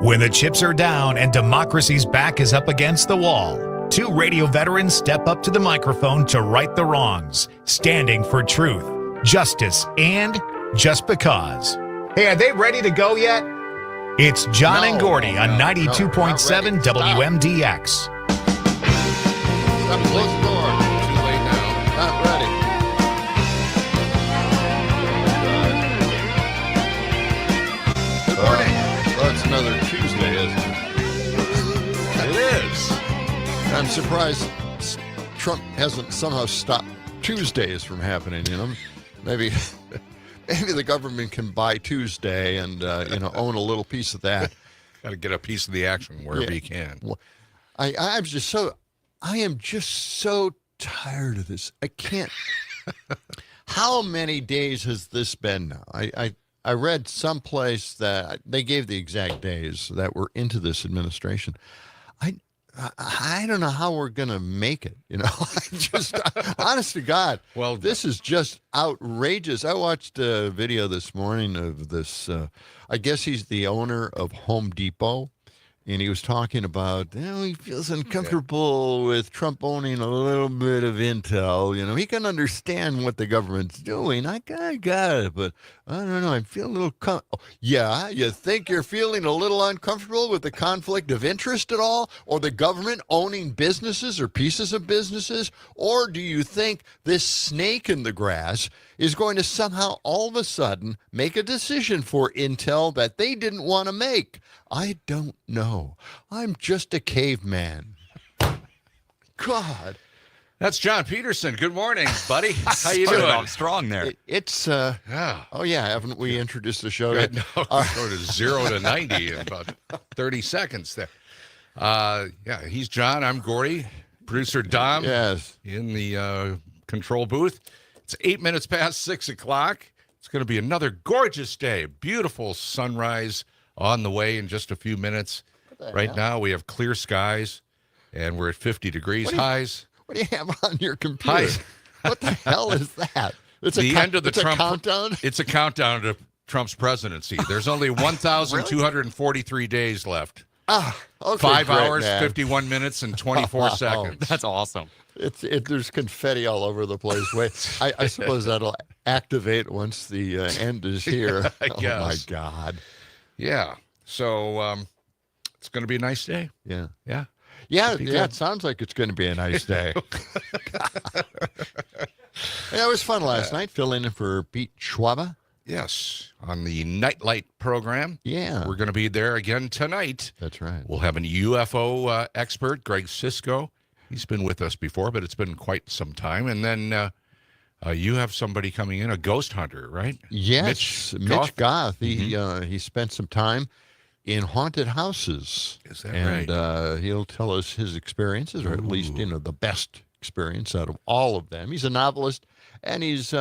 When the chips are down and democracy's back is up against the wall, two radio veterans step up to the microphone to right the wrongs, standing for truth, justice, and just because. Hey, are they ready to go yet? It's John and Gordy on 92.7 WMDX. Stop, close the door. Too late now. Not ready. Good morning. Well, it's another Tuesday, isn't it? It is. I'm surprised Trump hasn't somehow stopped Tuesdays from happening, you know? Maybe the government can buy Tuesday and, own a little piece of that. Got to get a piece of the action wherever you can. Well, I am just so tired of this. I can't. How many days has this been now? I read someplace that they gave the exact days that we're into this administration. I don't know how we're going to make it. Honest to God, well, this is just outrageous. I watched a video this morning of this. I guess he's the owner of Home Depot. And he was talking about, he feels uncomfortable with Trump owning a little bit of intel. He can understand what the government's doing. I got it, but I don't know. I feel a little Yeah, you think you're feeling a little uncomfortable with the conflict of interest at all? Or the government owning businesses or pieces of businesses? Or do you think this snake in the grass is going to somehow all of a sudden make a decision for intel that they didn't want to make? I don't know. I'm just a caveman. God. That's John Peterson. Good morning, buddy. How you doing? I'm strong there. Yeah. Oh, yeah. Haven't we introduced the show yet? No, go to 0 to 90 in about 30 seconds there. He's John. I'm Gordy. Producer Dom. Yes. In the control booth. It's 8 minutes past 6 o'clock. It's going to be another gorgeous day. Beautiful sunrise on the way in just a few minutes. Right now, we have clear skies, and we're at 50 degrees highs. What do you have on your computer? Highs. What the hell is that? It's the end of the Trump countdown? It's a countdown to Trump's presidency. There's only 1,243 days left. Okay, 5 hours, man. 51 minutes, and 24 seconds. That's awesome. There's confetti all over the place. Wait, I suppose that'll activate once the end is here. I guess. Oh, my God. Yeah. So it's going to be a nice day. Yeah. Yeah. Yeah, it sounds like it's going to be a nice day. Yeah, it was fun last night, filling in for Pete Schwaba. Yes, on the Nightlight program. Yeah. We're going to be there again tonight. That's right. We'll have a UFO expert, Greg Sisko. He's been with us before, but it's been quite some time. And then you have somebody coming in, a ghost hunter, right? Yes, Mitch Goth. He spent some time in haunted houses. Is that right? right? He'll tell us his experiences, or at least the best experience out of all of them. He's a novelist, and he's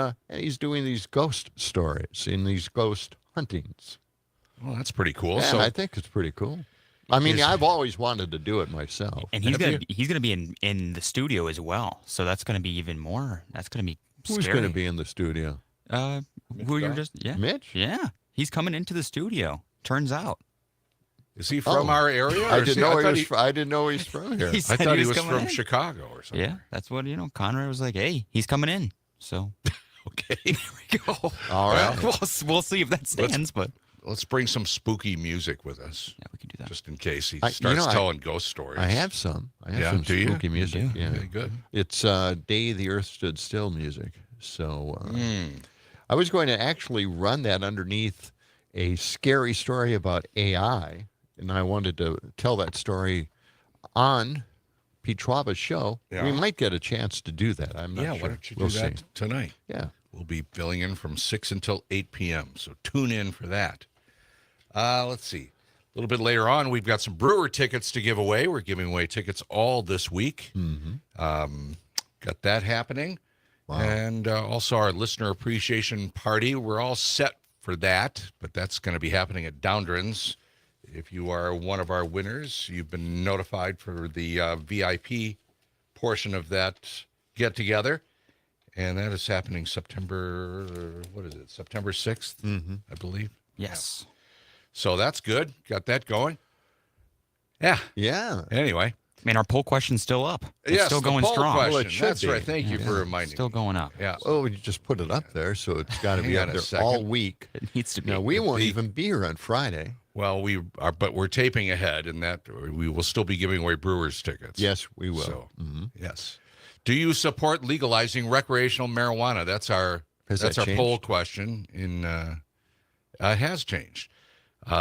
doing these ghost stories in these ghost huntings. Well, that's pretty cool. Yeah, So I think it's pretty cool. I mean, I've always wanted to do it myself. And he's gonna be in the studio as well. So that's gonna be even more. That's gonna be scary. Who's going to be in the studio? Who you're just Mitch? Yeah, he's coming into the studio. Turns out. is he from our area? I didn't know he's from here. He I said thought he was was coming from in. Chicago or something. Yeah, that's what Conrad was like. Hey, he's coming in. So Okay. there we go. All right. We'll see if that stands, but Let's bring some spooky music with us, yeah, we can do that. just in case he I telling ghost stories. I have some. Yeah, Some do you? spooky music. You do? Yeah. Okay, good. It's Day the Earth Stood Still music. So I was going to actually run that underneath a scary story about AI, and I wanted to tell that story on Pete Schwaba's show. Yeah. We might get a chance to do that. I'm not sure. Why don't you do We'll that see. tonight? Yeah. We'll be filling in from 6 until 8 p.m., so tune in for that. Let's see. A little bit later on, we've got some Brewer tickets to give away. We're giving away tickets all this week. Got that happening. Wow. And also our listener appreciation party. We're all set for that, but that's going to be happening at Doundren's. If you are one of our winners, you've been notified for the VIP portion of that get-together. And that is happening September 6th, I believe. Yes. So that's good. Got that going. Yeah. Yeah. Anyway. I mean, our poll question's still up. It's Yes, still the going poll strong. question. Well, it should That's be. right. Thank you for reminding Still me. going up. Yeah. Well, you just put it up there, so it's got to Hang be on up a there all second. week. It needs to be. Now, we won't even be here on Friday. Well, we are, but we're taping ahead, and that we will still be giving away Brewers tickets. Yes, we will. So, yes. Do you support legalizing recreational marijuana? That's our Has that poll changed? question. It has changed.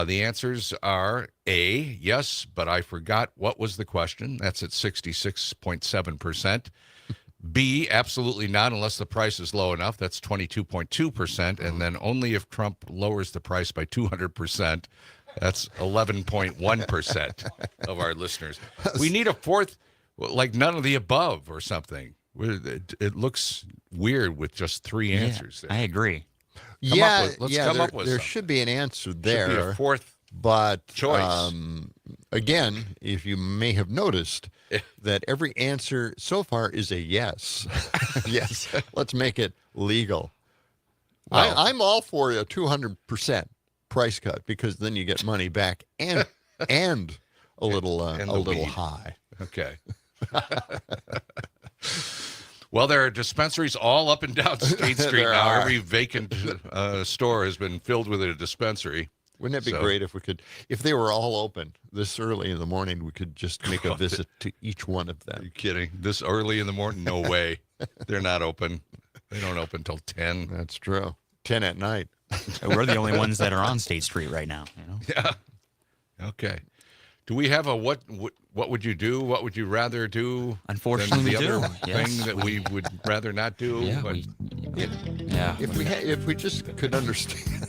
The answers are A, yes, but I forgot what was the question. That's at 66.7%. B, absolutely not unless the price is low enough. That's 22.2%. And then only if Trump lowers the price by 200%. That's 11.1% of our listeners. We need a fourth, like none of the above or something. It looks weird with just three answers there. I agree. Let's come up with there something. should be an answer Should there. be a fourth But choice. Again, if you may have noticed that every answer so far is a yes. Yes, let's make it legal. Well- I'm all for a 200% price cut because then you get money back and a little And a the little weed. high. Okay. Well, there are dispensaries all up and down State Street There now. are. Every vacant store has been filled with a dispensary. Wouldn't it be So- great if they were all open this early in the morning? We could just make a visit to each one of Are you them. kidding? This early in the morning? No way. They're not open. They don't open till 10. That's true. 10 at night. We're the only ones that are on State Street right now. You know. Yeah. Okay. Do we have a what would you do? What would you rather do? Unfortunately, than the we other do. thing Yes. that we would rather not do? Yeah. But Yeah. If we just could understand.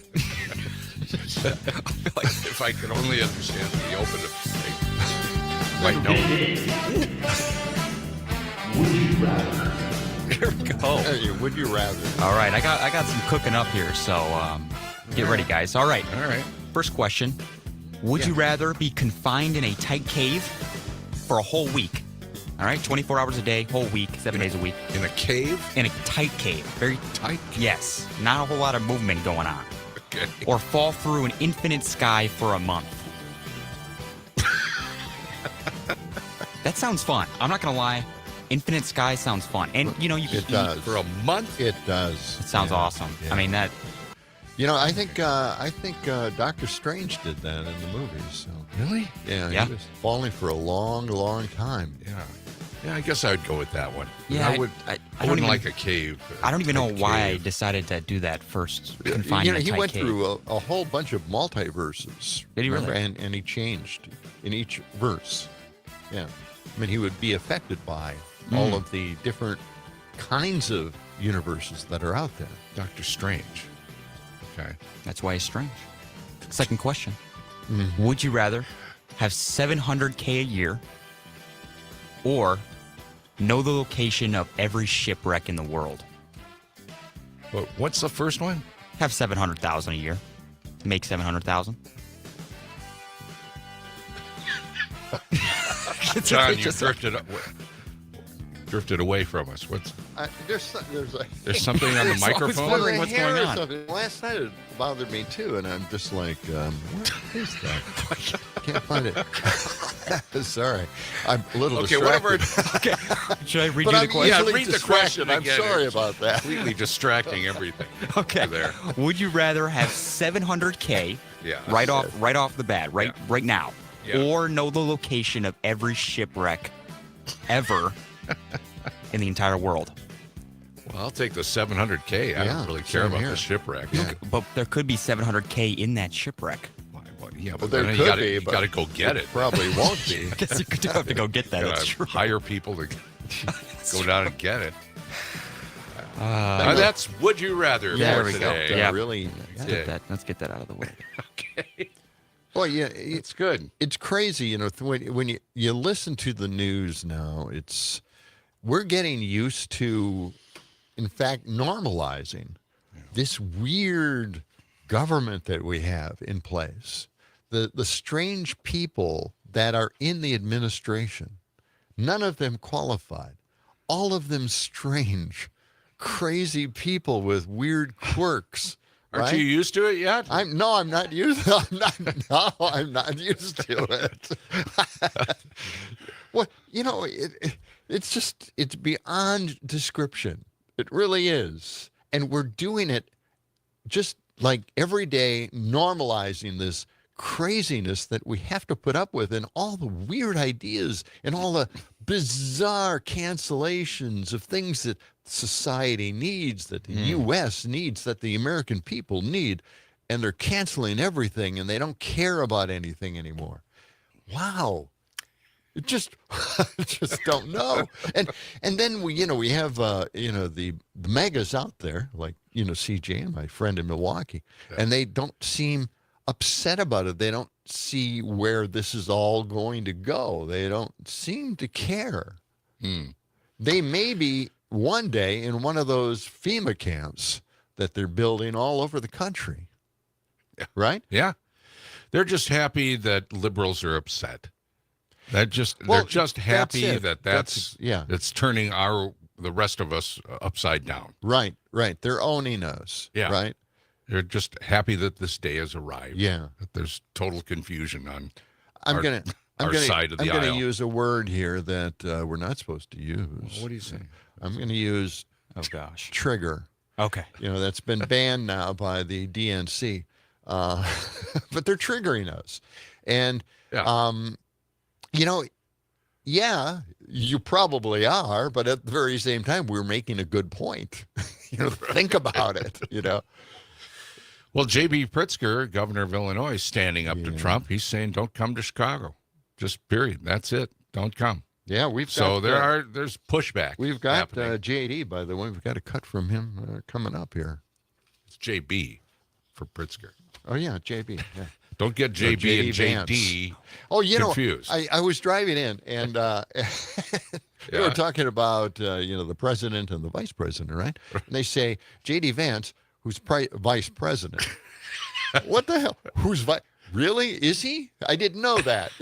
if I could only understand the open might know. Here we go. Hey, would you rather? All right, I got some cooking up here, so get ready, guys. All right. All right. First question: would you rather be confined in a tight cave for a whole week? All right, 24 hours a day, whole week, 7 days a week, In a cave? in a tight cave. Very Tight? yes, not a whole lot of movement going on. Okay. Or fall through an infinite sky for a month. That sounds fun. I'm not gonna lie. Infinite sky sounds fun, and you know you can It eat. does. For a month? It does. It sounds Yeah. awesome. Yeah. I mean that. You know, I think Doctor Strange did that in the movies. So Really? yeah, Yeah. he was falling for a long, long time. Yeah. Yeah, I guess I would go with that one. Yeah, I I- would. I I, don't wouldn't even- like a cave. I don't even know tight why I cave. decided to do that first. You Confined know, in a he tight went cave. through a whole bunch of multiverses. Did he really? remember? And he changed in each verse. Yeah. I mean, he would be affected by all of the different kinds of universes that are out there. Doctor Strange. Okay. That's why it's strange. Second question: would you rather have $700K a year, or know the location of every shipwreck in the world? But what's the first one? Have 700,000 a year, make 700,000. John, you Just- drifted away from us. There's Something on the I was microphone? wondering what's hair going or on. something. Last night it bothered me too, and I'm just like, what is that? Can't find it. Sorry, I'm a little Okay, distracted. whatever. Okay. Should I read But you I'm the question? easily read the distracted. question I'm again. sorry about that. Completely distracting everything. Okay. There. Would you rather have 700K Yeah. right off the bat, right now, Yeah. or know the location of every shipwreck ever in the entire world? Well, I'll take the 700K. I Yeah, don't really care same about here. the shipwreck. Yeah. But there could be 700K in that shipwreck. Yeah, Well, but there then could you be, but got to go get it. Probably won't be. I guess you could have to go get that. You That's gotta true. hire people to go down and get it. That's Would You Rather Yeah, for there we go. today. Yeah. Really. Let's get that out of the way. Okay. Well, yeah, It's good. it's crazy, you know, when you listen to the news now, we're getting used to, in fact, normalizing this weird government that we have in place. The strange people that are in the administration, none of them qualified, all of them strange, crazy people with weird quirks. Aren't you used to it yet? I'm not used. I'm not used to it. Well, it's beyond description. It really is, and we're doing it just like every day, normalizing this craziness that we have to put up with, and all the weird ideas and all the bizarre cancellations of things that society needs, that the U.S. needs, that the American people need, and they're canceling everything, and they don't care about anything anymore. Wow. It just don't know. And then we have the megas out there, like CJ, my friend in Milwaukee, and they don't seem upset about it. They don't see where this is all going to go. They don't seem to care. They may be one day in one of those FEMA camps that they're building all over the country. Right? Yeah. They're just happy that liberals are upset. They're just happy that's it's turning the rest of us upside down. Right. They're owning us. Yeah. Right. They're just happy that this day has arrived. Yeah. That there's total confusion on our side of the aisle. I'm going to use a word here that we're not supposed to use. Well, what do you say? I'm going to use trigger. Okay. That's been banned now by the DNC. But they're triggering us. And you probably are, but at the very same time, we're making a good point. Think about it, Well, J.B. Pritzker, governor of Illinois, is standing up to Trump. He's saying, don't come to Chicago. Just period. That's it. Don't come. Yeah, there's pushback. We've got JD, by the way. We've got a cut from him coming up here. It's JB for Pritzker. Oh, yeah, JB. Yeah. Don't get JB and JD confused. I was driving in, and they were talking about, the president and the vice president, right? And they say, J.D. Vance, who's vice president. What the hell? Who's vice? Really? Is he? I didn't know that.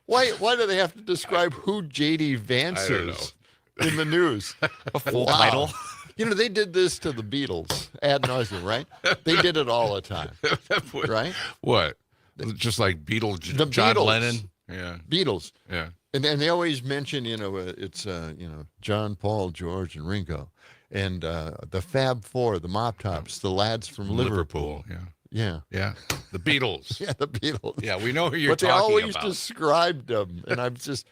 Why do they have to describe who J.D. Vance is in the news? A full title. They did this to the Beatles ad nauseum, right? They did it all the time, right? What? Just like John Beatles. Lennon? Yeah. Beatles. Yeah. And they always mention, it's, John, Paul, George, and Ringo. And the Fab Four, the Mop Tops, the lads from Liverpool. Yeah. The Beatles. Yeah, the Beatles. Yeah, we know who you're talking about. But they always described them. And I'm just,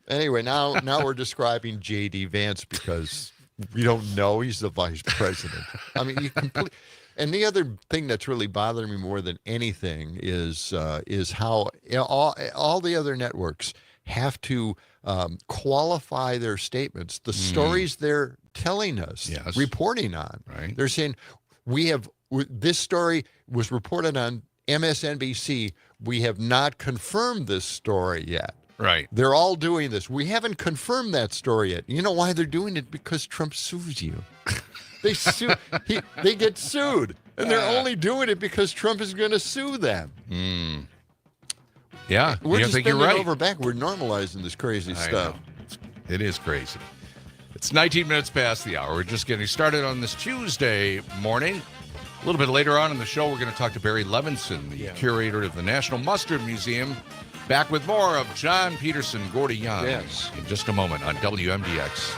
anyway, now we're describing J.D. Vance because we don't know he's the vice president. I mean, and the other thing that's really bothering me more than anything is how all the other networks have to qualify their statements, the stories they're telling us, reporting on. Right. They're saying, this story was reported on MSNBC. We have not confirmed this story yet. Right. They're all doing this. We haven't confirmed that story yet. You know why they're doing it? Because Trump sues you. They get sued. And they're only doing it because Trump is going to sue them. Yeah. We're just bending right. over back. We're normalizing this crazy stuff. It is crazy. It's 19 minutes past the hour. We're just getting started on this Tuesday morning. A little bit later on in the show, we're going to talk to Barry Levinson, the curator of the National Mustard Museum. Back with more of John Peterson, Gordy Young in just a moment on WMDX.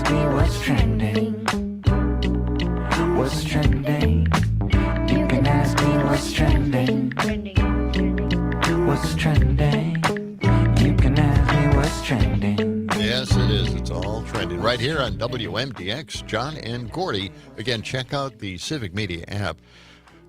ask me what's trending. What's trending? You can ask me what's trending. What's trending? You can ask me what's trending. Yes, it is. It's all trending right here on WMDX. John and Gordy. Again, check out the Civic Media app.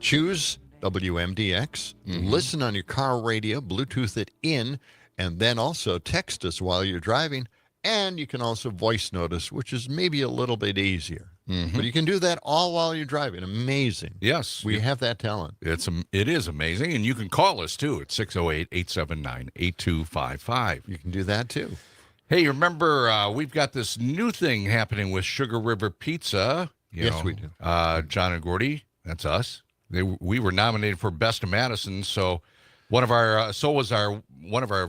Choose WMDX. Listen on your car radio, Bluetooth it in, and then also text us while you're driving. And you can also voice note us, which is maybe a little bit easier. But you can do that all while you're driving. Amazing. Yes. We have that talent. It is amazing. And you can call us, too, at 608-879-8255. You can do that, too. Hey, remember, we've got this new thing happening with Sugar River Pizza. Yes, we do. John and Gordy, that's us. We were nominated for Best of Madison, so one of our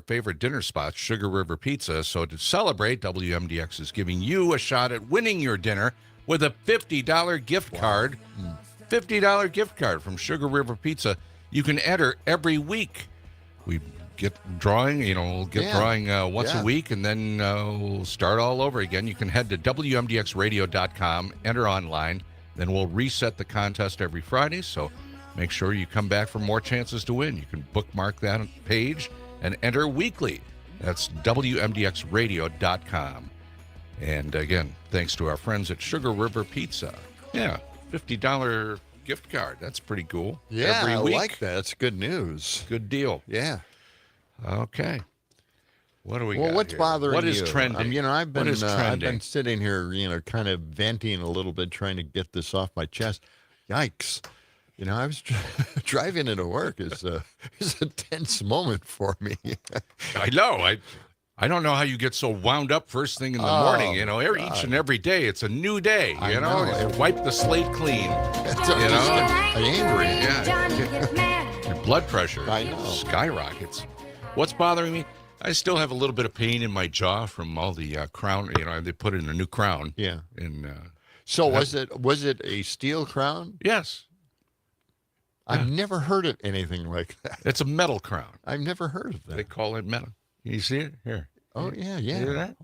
favorite dinner spots, Sugar River Pizza. So to celebrate, WMDX is giving you a shot at winning your dinner with a $50 gift card. $50 gift card from Sugar River Pizza. You can enter every week. We get drawing, we'll get drawing once a week, and then we'll start all over again. You can head to WMDXradio.com, enter online, then we'll reset the contest every Friday, so make sure you come back for more chances to win. You can bookmark that page and enter weekly. That's WMDXradio.com. And again, thanks to our friends at Sugar River Pizza. Yeah, $50 gift card. That's pretty cool. Yeah, every week. I like that. It's good news. Good deal. Yeah. Okay. What do we got? Well, what's here? bothering you? What is trending? I've been What is trending? I've been sitting here, kind of venting a little bit, trying to get this off my chest. Yikes! I was driving into work. It's a tense moment for me. I know. I don't know how you get so wound up first thing in the morning. Each and every day, it's a new day. You know? Wipe the slate clean. I'm angry. Yeah. Your blood pressure skyrockets. What's bothering me? I still have a little bit of pain in my jaw from all the crown. They put in a new crown. Yeah. So was it a steel crown? Yes. I've never heard of anything like that. It's a metal crown. I've never heard of that. They call it metal. You see it here? Oh yeah. You hear that?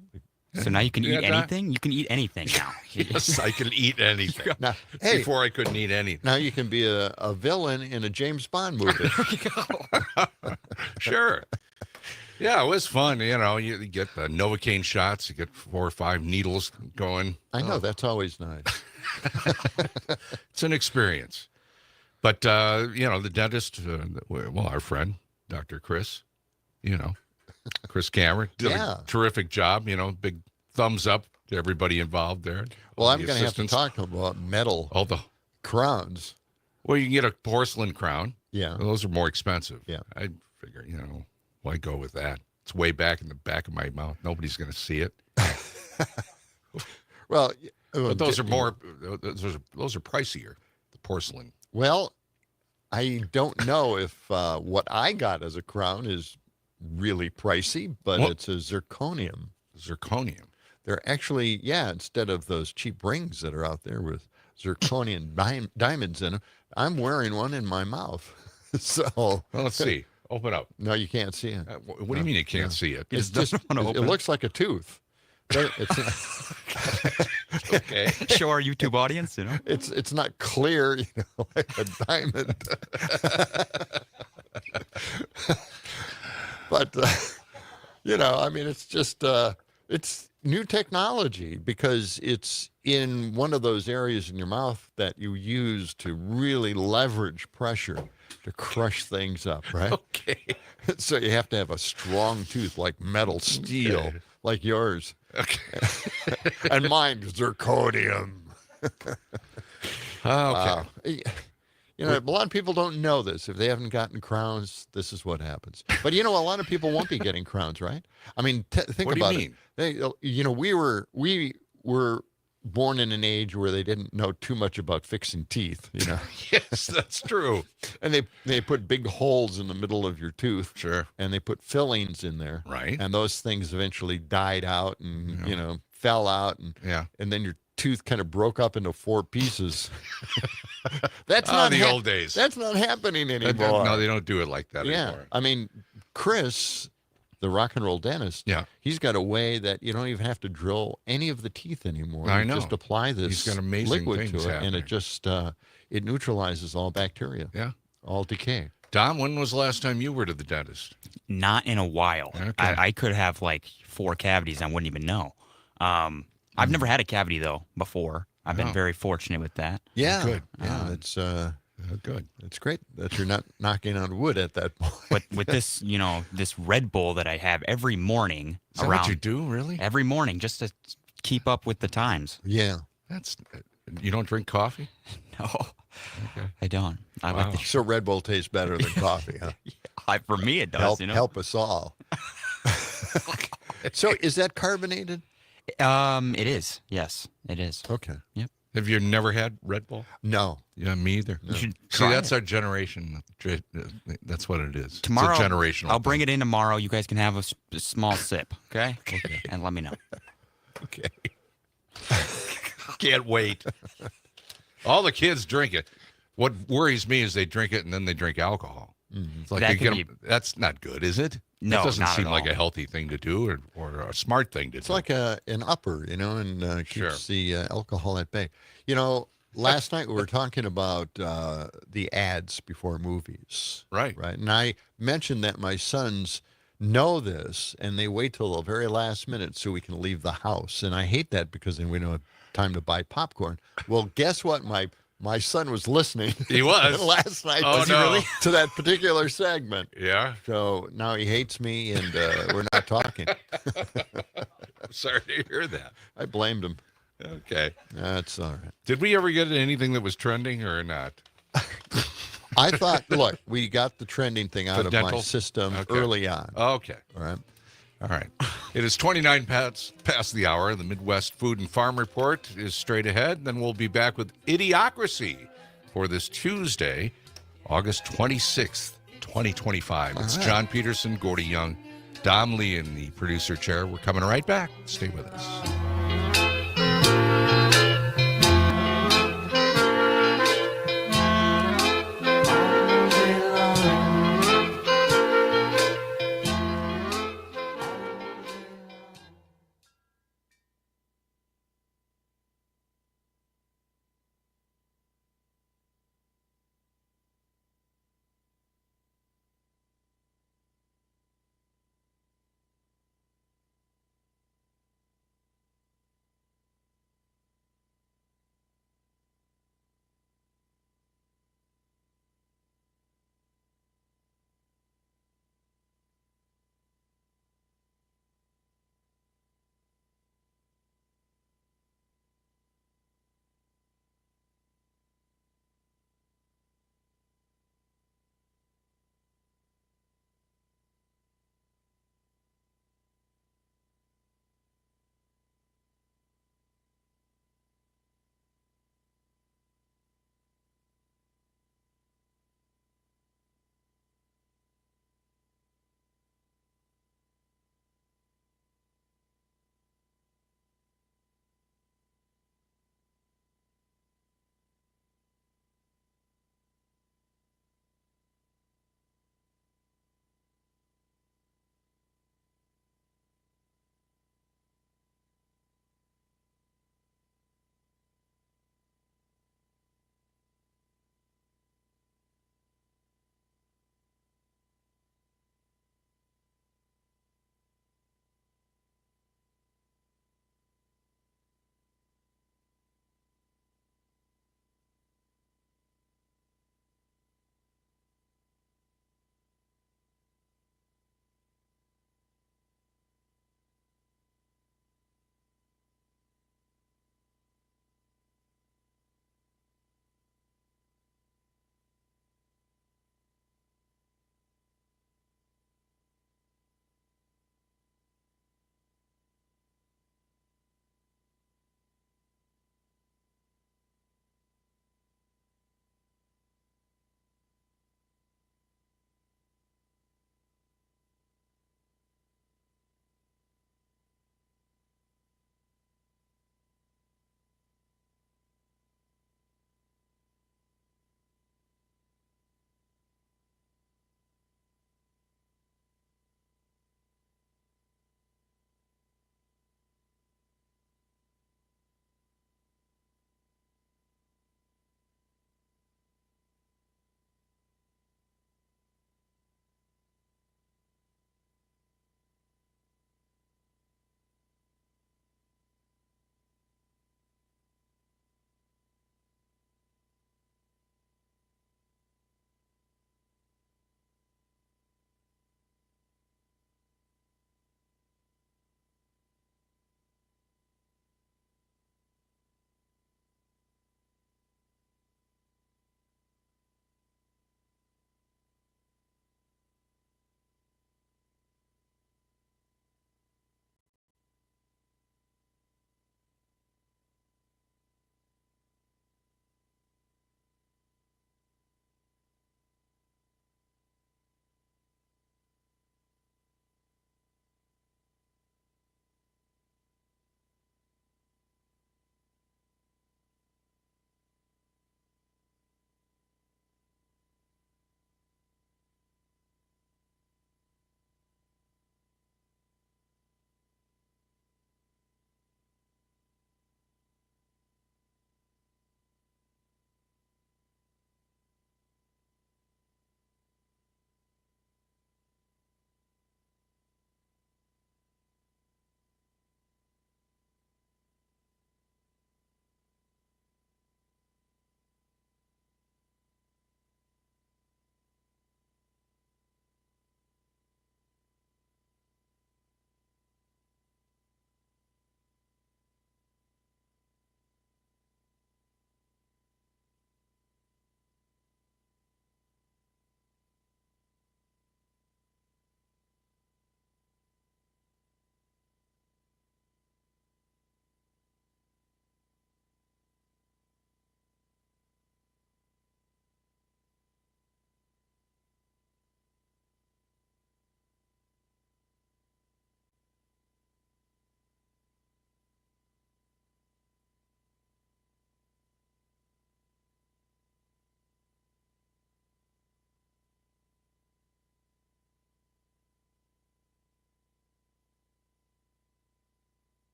So now you can eat anything? You can eat anything now. Yes, I can eat anything. Now, Before I couldn't eat anything. Now you can be a villain in a James Bond movie. Sure. Yeah, it was fun. You get the Novocaine shots. You get 4 or 5 needles going. I know. That's always nice. It's an experience. But, the dentist, our friend, Dr. Chris, Chris Cameron, did a terrific job. Big thumbs up to everybody involved there. Well, I'm going to have to talk about metal crowns. Well, you can get a porcelain crown. Yeah. Those are more expensive. Yeah. I figure, why go with that? It's way back in the back of my mouth. Nobody's going to see it. Well, but those are more. Those are pricier. The porcelain. Well, I don't know if what I got as a crown is really pricey, but it's a zirconium. Zirconium. They're actually, instead of those cheap rings that are out there with zirconium diamonds in them, I'm wearing one in my mouth. So, well, let's see. Open up. No, you can't see it. What do you mean you can't see it? It's just, it looks like a tooth. Okay. Show our YouTube audience, It's not clear, like a diamond. But, it's just, it's new technology because it's in one of those areas in your mouth that you use to really leverage pressure to crush things up, right? Okay. So you have to have a strong tooth like metal, steel, like yours. Okay. And mine, zirconium. Okay. A lot of people don't know this. If they haven't gotten crowns, this is what happens. But a lot of people won't be getting crowns, right? I mean, think what about do you it. We were born in an age where they didn't know too much about fixing teeth. Yes, that's true. And they put big holes in the middle of your tooth. Sure. And they put fillings in there. Right. And those things eventually died out and fell out and then your tooth kind of broke up into 4 pieces. That's not the old days. That's not happening anymore. No, they don't do it like that yeah. anymore. I mean, Chris, the rock and roll dentist. Yeah. He's got a way that you don't even have to drill any of the teeth anymore. I You know. just apply this He's got amazing liquid things to it, and happening. it just it neutralizes all bacteria, Yeah. all decay. Dom, when was the last time you were to the dentist? Not in a while. Okay. I could have like 4 cavities. I wouldn't even know. I've never had a cavity though before. I've been Oh. very fortunate with that. Yeah, Good. Yeah, it's Good. it's great that you're not knocking on wood at that point. But with this, this Red Bull that I have every morning Is that around what you do, really? every morning just to keep up with the times. Yeah. That's you don't drink coffee? No, I don't. I like the So Red Bull tastes better than coffee, huh? for me it does. Help us all. So is that carbonated? It is. Yes, it is. Okay. Yep. Have you never had Red Bull? No. Yeah, me either. You should See, try that's it. our generation. That's what it is. Tomorrow, it's a generational. I'll bring it in tomorrow. You guys can have a small sip, okay? And let me know. Okay. Can't wait. All the kids drink it. What worries me is they drink it and then they drink alcohol. It's like That they can get 'em- that's not good, is it? No, it doesn't not seem at like all. a healthy thing to do or a smart thing to It's do. like an upper, and Sure. keeps the alcohol at bay. Last night we were talking about the ads before movies. Right. Right. And I mentioned that my sons know this and they wait till the very last minute so we can leave the house. And I hate that because then we don't have time to buy popcorn. Well, guess what? My son was listening. He was? last night. Oh, Was he no. really? To that particular segment. Yeah. So now he hates me and we're not talking. I'm sorry to hear that. I blamed him. Okay. That's all right. Did we ever get anything that was trending or not? I thought, look, we got the trending thing out The of dental? my system Okay. early on. Okay. All right. All right. It is 29 past the hour. The Midwest Food and Farm Report is straight ahead. Then we'll be back with Idiocracy for this Tuesday, August 26th, 2025. It's right. John Peterson, Gordy Young, Dom Lee in the producer chair. We're coming right back. Stay with us.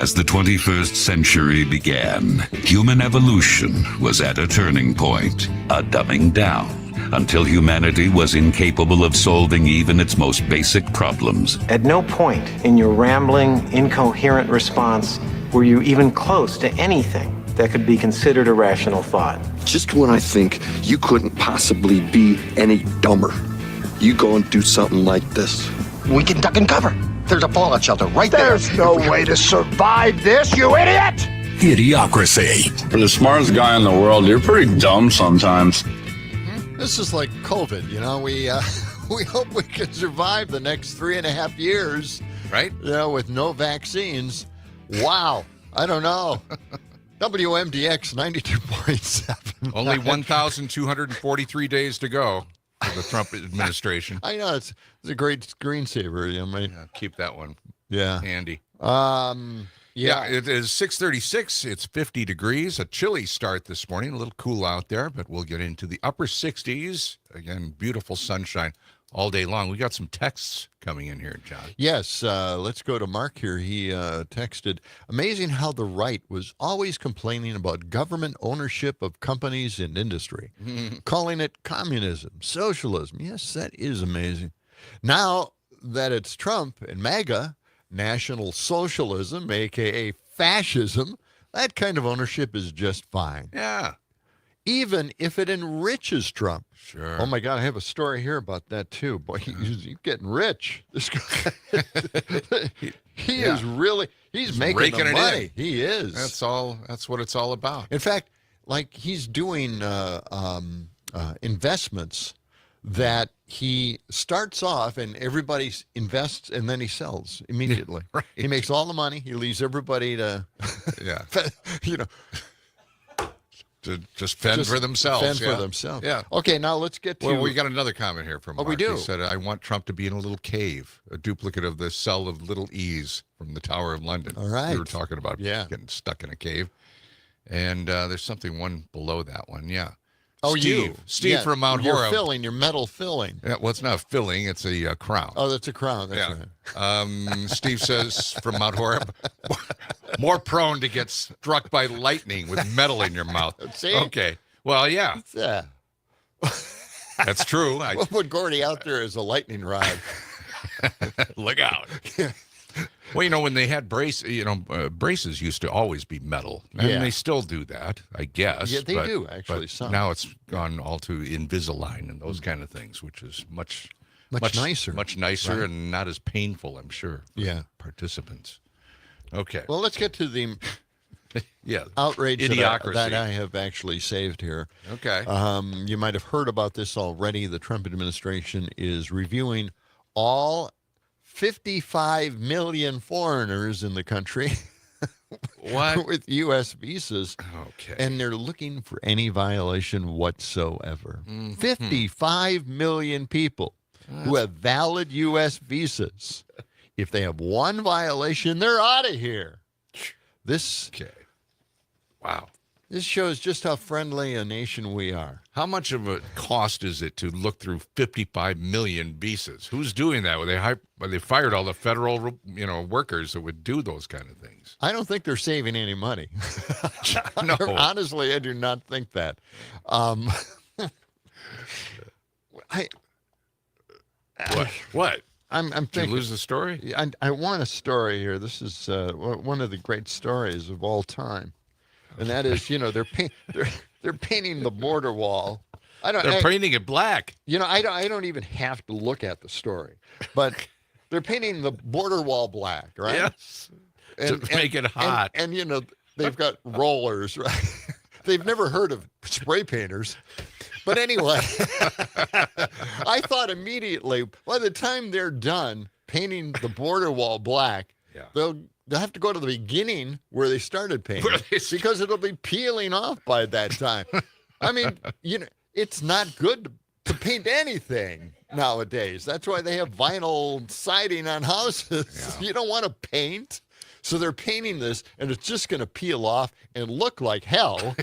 As the 21st century began, human evolution was at a turning point, a dumbing down, until humanity was incapable of solving even its most basic problems. At no point in your rambling, incoherent response were you even close to anything that could be considered a rational thought. Just when I think you couldn't possibly be any dumber, you go and do something like this. We can duck and cover. There's a fallout shelter right there. There's no way to survive this, you idiot! Idiocracy. For the smartest guy in the world, you're pretty dumb sometimes. This is like COVID, you know. We hope we can survive the next 3.5 years, Right? you know, with no vaccines. Wow. I don't know. WMDX 92.7. Only 1,243 days to go for the Trump administration. I know it's a great screensaver, you know, mate. Yeah, keep that one Yeah. handy. Yeah. It is 6:36. It's 50 degrees. A chilly start this morning. A little cool out there, but we'll get into the upper 60s. Again, beautiful sunshine all day long. We got some texts coming in here, John. Yes, let's go to Mark here. He texted, amazing how the right was always complaining about government ownership of companies and industry, calling it communism, socialism. Yes, that is amazing. Now that it's Trump and MAGA, National Socialism, a.k.a. fascism, that kind of ownership is just fine. Yeah. Even if it enriches Trump. Sure. Oh, my God, I have a story here about that, too. Boy, he's getting rich. This guy, he is really, he's making raking the it money. in. He is. That's what it's all about. In fact, like he's doing investments that he starts off and everybody invests and then he sells immediately. Right. He makes all the money. He leaves everybody to, Yeah. you know, To just fend for themselves. Fend yeah. for themselves. Yeah. Okay, now let's get to. Well, we got another comment here from Mark. we do. He said, I want Trump to be in a little cave, a duplicate of the cell of Little E's from the Tower of London. All right. We were talking about Yeah. getting stuck in a cave. And there's something one below that one. Yeah. Oh, Steve. Steve Yeah, from Mount your Horeb. filling, your metal filling. Yeah, well, it's not a filling. It's a crown. Oh, that's a crown. That's Yeah. right. Steve says from Mount Horeb, more prone to get struck by lightning with metal in your mouth. See? Okay. Well, yeah, Yeah. that's true. We'll put Gordy out there as a lightning rod. Look out. Well, you know, when they had braces used to always be metal. And Yeah. they still do that, I guess. Yeah, they but- do, actually, but some. now it's gone all to Invisalign and those kind of things, which is much nicer. Much nicer Right. and not as painful, I'm sure, for Yeah. participants. Okay. Well, let's get to the yeah. outrage Idiocracy. that I have actually saved here. Okay. You might have heard about this already. The Trump administration is reviewing all 55 million foreigners in the country What? with U.S. visas, Okay. and they're looking for any violation whatsoever. Mm-hmm. 55 million people who have valid U.S. visas. If they have one violation, they're out of here. This Okay. Wow. This shows just how friendly a nation we are. How much of a cost is it to look through 55 million visas? Who's doing that? They fired all the federal, workers that would do those kind of things. I don't think they're saving any money. No. Honestly, I do not think that. What? I'm Did thinking. you lose the story? I want a story here. This is one of the great stories of all time, and that is, they're painting the border wall. They're painting it black. I don't even have to look at the story, but they're painting the border wall black, right? Yes. To make it hot. And they've got rollers, right? They've never heard of spray painters. But anyway, I thought immediately, by the time they're done painting the border wall black, they'll have to go to the beginning where they started painting because it'll be peeling off by that time. I mean, it's not good to paint anything nowadays. That's why they have vinyl siding on houses. Yeah. You don't want to paint. So they're painting this, and it's just going to peel off and look like hell.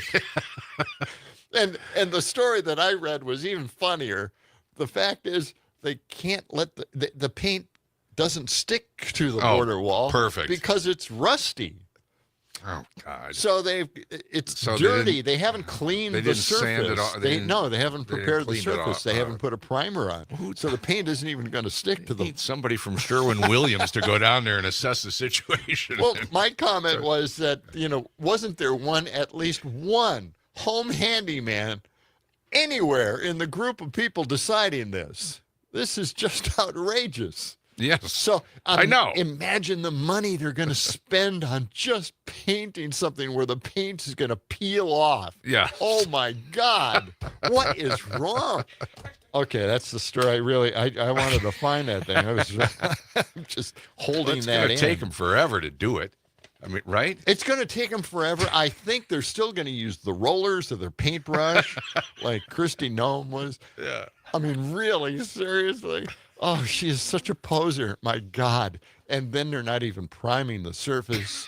And the story that I read was even funnier. The fact is, they can't let the paint doesn't stick to the border wall. Perfect. Because it's rusty. Oh God! So it's dirty. They haven't cleaned the surface. Sand it off. They haven't prepared the surface. They haven't put a primer on. So the paint isn't even going to stick to them. Need somebody from Sherwin-Williams to go down there and assess the situation. Well, my comment was that, wasn't there at least one home handyman anywhere in the group of people deciding this? This is just outrageous. Yes. So I know. Imagine the money they're going to spend on just painting something where the paint is going to peel off. Yeah. Oh my God. What is wrong? Okay, that's the story. I wanted to find that thing. I was just holding It's that in. It's going to take them forever to do it. I mean, right? It's going to take them forever. I think they're still going to use the rollers of their paintbrush like Christy Nome was. Yeah. I mean, really, seriously? Oh, she is such a poser. My God. And then they're not even priming the surface.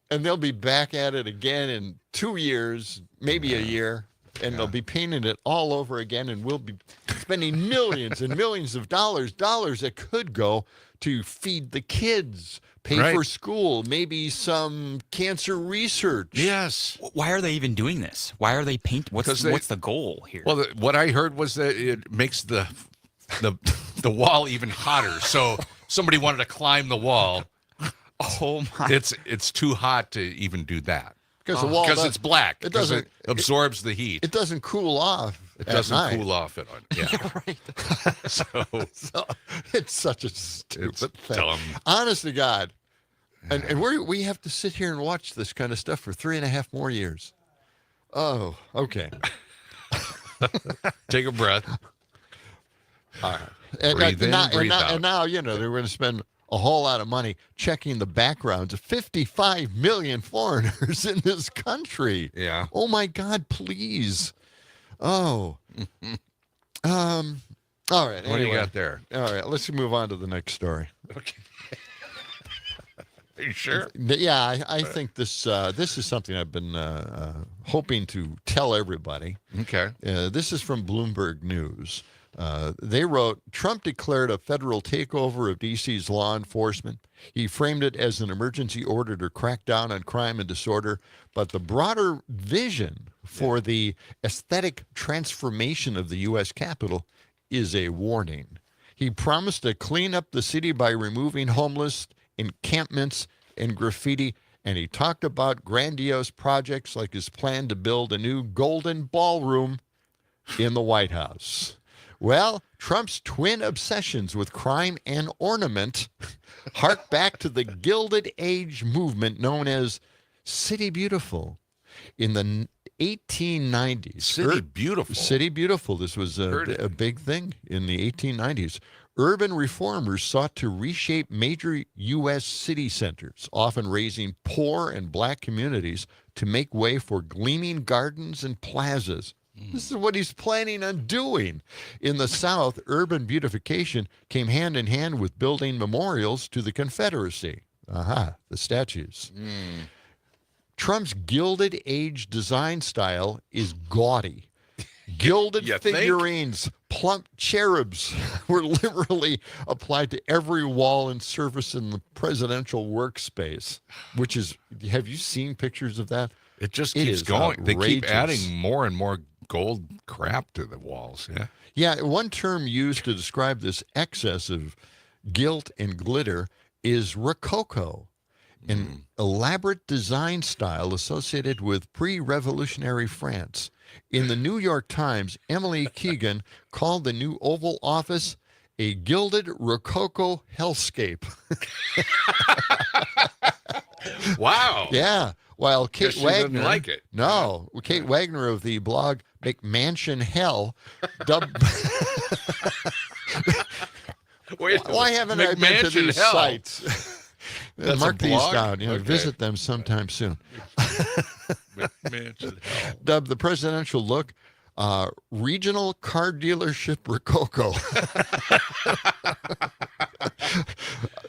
And they'll be back at it again in 2 years, maybe a year. And they'll be painting it all over again. And we'll be spending millions and millions of dollars that could go to feed the kids, pay for school, maybe some cancer research. Yes. Why are they even doing this? Why are they painting? What's the goal here? Well, what I heard was that it makes the wall even hotter. So somebody wanted to climb the wall. Oh my! It's too hot to even do that because it's black. It absorbs the heat. It doesn't cool off. It doesn't cool off it. Yeah. Right. so it's such a stupid thing. Dumb. Honest to God. And we have to sit here and watch this kind of stuff for 3.5 more years. Oh, okay. Take a breath. All right. Breathe in, breathe out. And now, they're going to spend a whole lot of money checking the backgrounds of 55 million foreigners in this country. Yeah. Oh, my God, please. Oh. All right. What do you got there? All right. Let's move on to the next story. Okay. Are you sure? Yeah, I think this is something I've been hoping to tell everybody. Okay. This is from Bloomberg News. They wrote, Trump declared a federal takeover of D.C.'s law enforcement. He framed it as an emergency order to crack down on crime and disorder. But the broader vision for the aesthetic transformation of the U.S. Capitol is a warning. He promised to clean up the city by removing homeless encampments and graffiti, and he talked about grandiose projects like his plan to build a new golden ballroom in the White House. Well, Trump's twin obsessions with crime and ornament hark back to the Gilded Age movement known as City Beautiful. In the 1890s. City Beautiful. City Beautiful. This was a big thing in the 1890s. Urban reformers sought to reshape major U.S. city centers, often raising poor and black communities to make way for gleaming gardens and plazas. This is what he's planning on doing. In the South, urban beautification came hand in hand with building memorials to the Confederacy. The statues. Trump's Gilded Age design style is gaudy. Gilded figurines, plump cherubs were literally applied to every wall and surface in the presidential workspace, which is, have you seen pictures of that? It just keeps going. Outrageous. They keep adding more and more gold crap to the walls. Yeah. Yeah. One term used to describe this excess of gilt and glitter is rococo, an elaborate design style associated with pre-revolutionary France. In the New York Times, Emily Keegan called the new Oval Office a gilded rococo hellscape. Wow. Yeah. While Kate Wagner didn't like it. No, Kate Wagner of the blog McMansion Hell dubbed. Why haven't I been to these sites? Mark these down. Visit them sometime soon. Dubbed the presidential look regional car dealership rococo.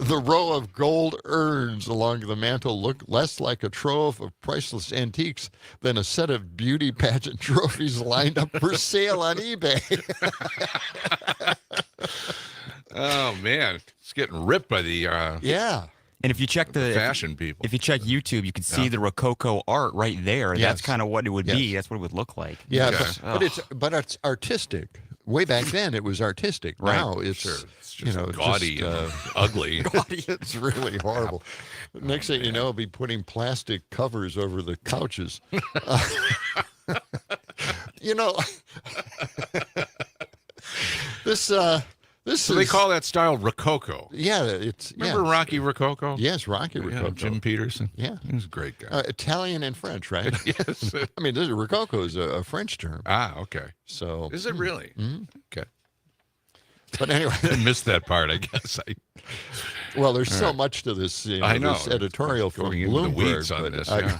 The row of gold urns along the mantel look less like a trove of priceless antiques than a set of beauty pageant trophies lined up for sale on eBay. Oh, man. It's getting ripped by the... Yeah. And if you check the fashion people, if you check YouTube, you can see the Rococo art right there. Yes. That's kind of what it would be. That's what it would look like. Yeah, Okay. but it's artistic. Way back then, it was artistic. Right. Now it's just gaudy and ugly. It's really horrible. Next thing you know, I'll be putting plastic covers over the couches. This So they call that style Rococo. Yeah, it's Remember Rocky Rococo? Yes, Rocky Rococo. Yeah, Jim Peterson. Yeah, he was a great guy. Italian and French, right? Yes. I mean, Rococo is a French term. Okay. So is it really? Okay. But anyway, I missed that part. I guess Well, there's so much to this. I know. This editorial from Going into the Bloomberg. weeds on this. Yeah.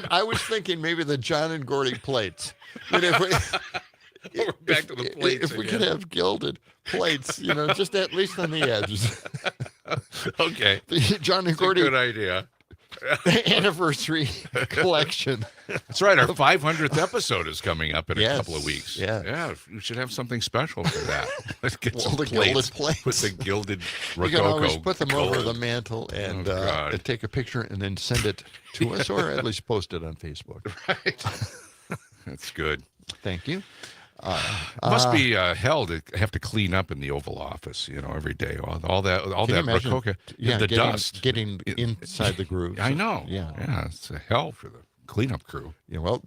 I was thinking maybe the John and Gordy plates. But We're back to the plates. If we could have gilded plates, just at least on the edges. Okay. The John and Gordy good idea. anniversary collection. That's right. Our 500th episode is coming up in a couple of weeks. Yeah. We should have something special for that. Let's get some the plates gilded plates. with the gilded Rococo. You can always put them over gold. the mantle and God. take a picture and then send it to us, or at least post it on Facebook. Right. That's good. Thank you. Must be hell to have to clean up in the Oval Office, every day. All that Rococo, the dust getting inside the groove. I know. Yeah, it's a hell for the cleanup crew. Yeah, well,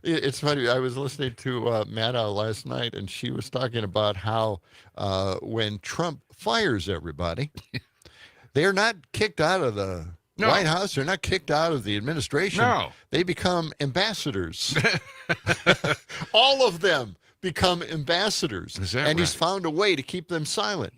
it's funny. I was listening to Maddow last night, and she was talking about how when Trump fires everybody, they're not kicked out of the White House. They're not kicked out of the administration. No. They become ambassadors. All of them become ambassadors. Is that and he's right? found a way to keep them silent.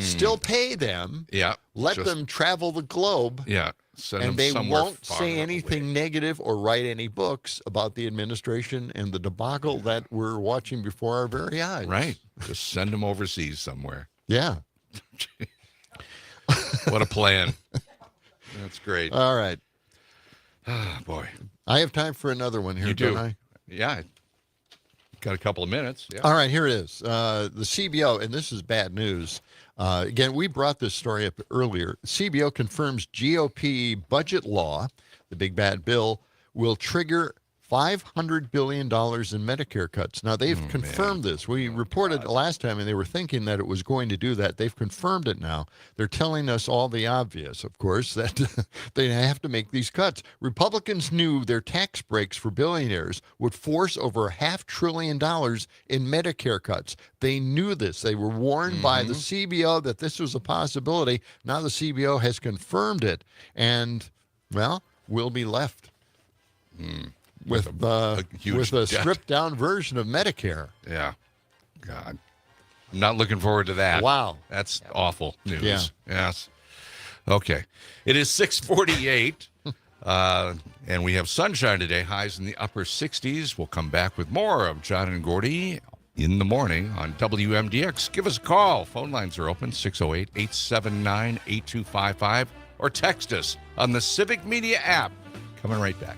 Still pay them. Yeah. Let them travel the globe. Yeah. Send And them they somewhere won't far say enough anything away. negative or write any books about the administration and the debacle that we're watching before our very eyes. Right. Just send them overseas somewhere. Yeah. What a plan. That's great. All right. Oh, boy. I have time for another one here, You do. don't I? Yeah. Got a couple of minutes. Yeah. All right, here it is. The CBO, and this is bad news. Again, we brought this story up earlier. CBO confirms GOP budget law, the big bad bill, will trigger $500 billion in Medicare cuts. Now, they've confirmed this. We reported last time, and they were thinking that it was going to do that. They've confirmed it now. They're telling us all the obvious, of course, that they have to make these cuts. Republicans knew their tax breaks for billionaires would force over $500 billion in Medicare cuts. They knew this. They were warned by the CBO that this was a possibility. Now the CBO has confirmed it. And, well, we'll be left with a stripped down version of Medicare. Yeah. God. I'm not looking forward to that. Wow. That's awful news. Yeah. Yes. Okay. It is 6:48, and we have sunshine today, highs in the upper 60s. We'll come back with more of John and Gordy in the morning on WMDX. Give us a call. Phone lines are open, 608-879-8255, or text us on the Civic Media app. Coming right back.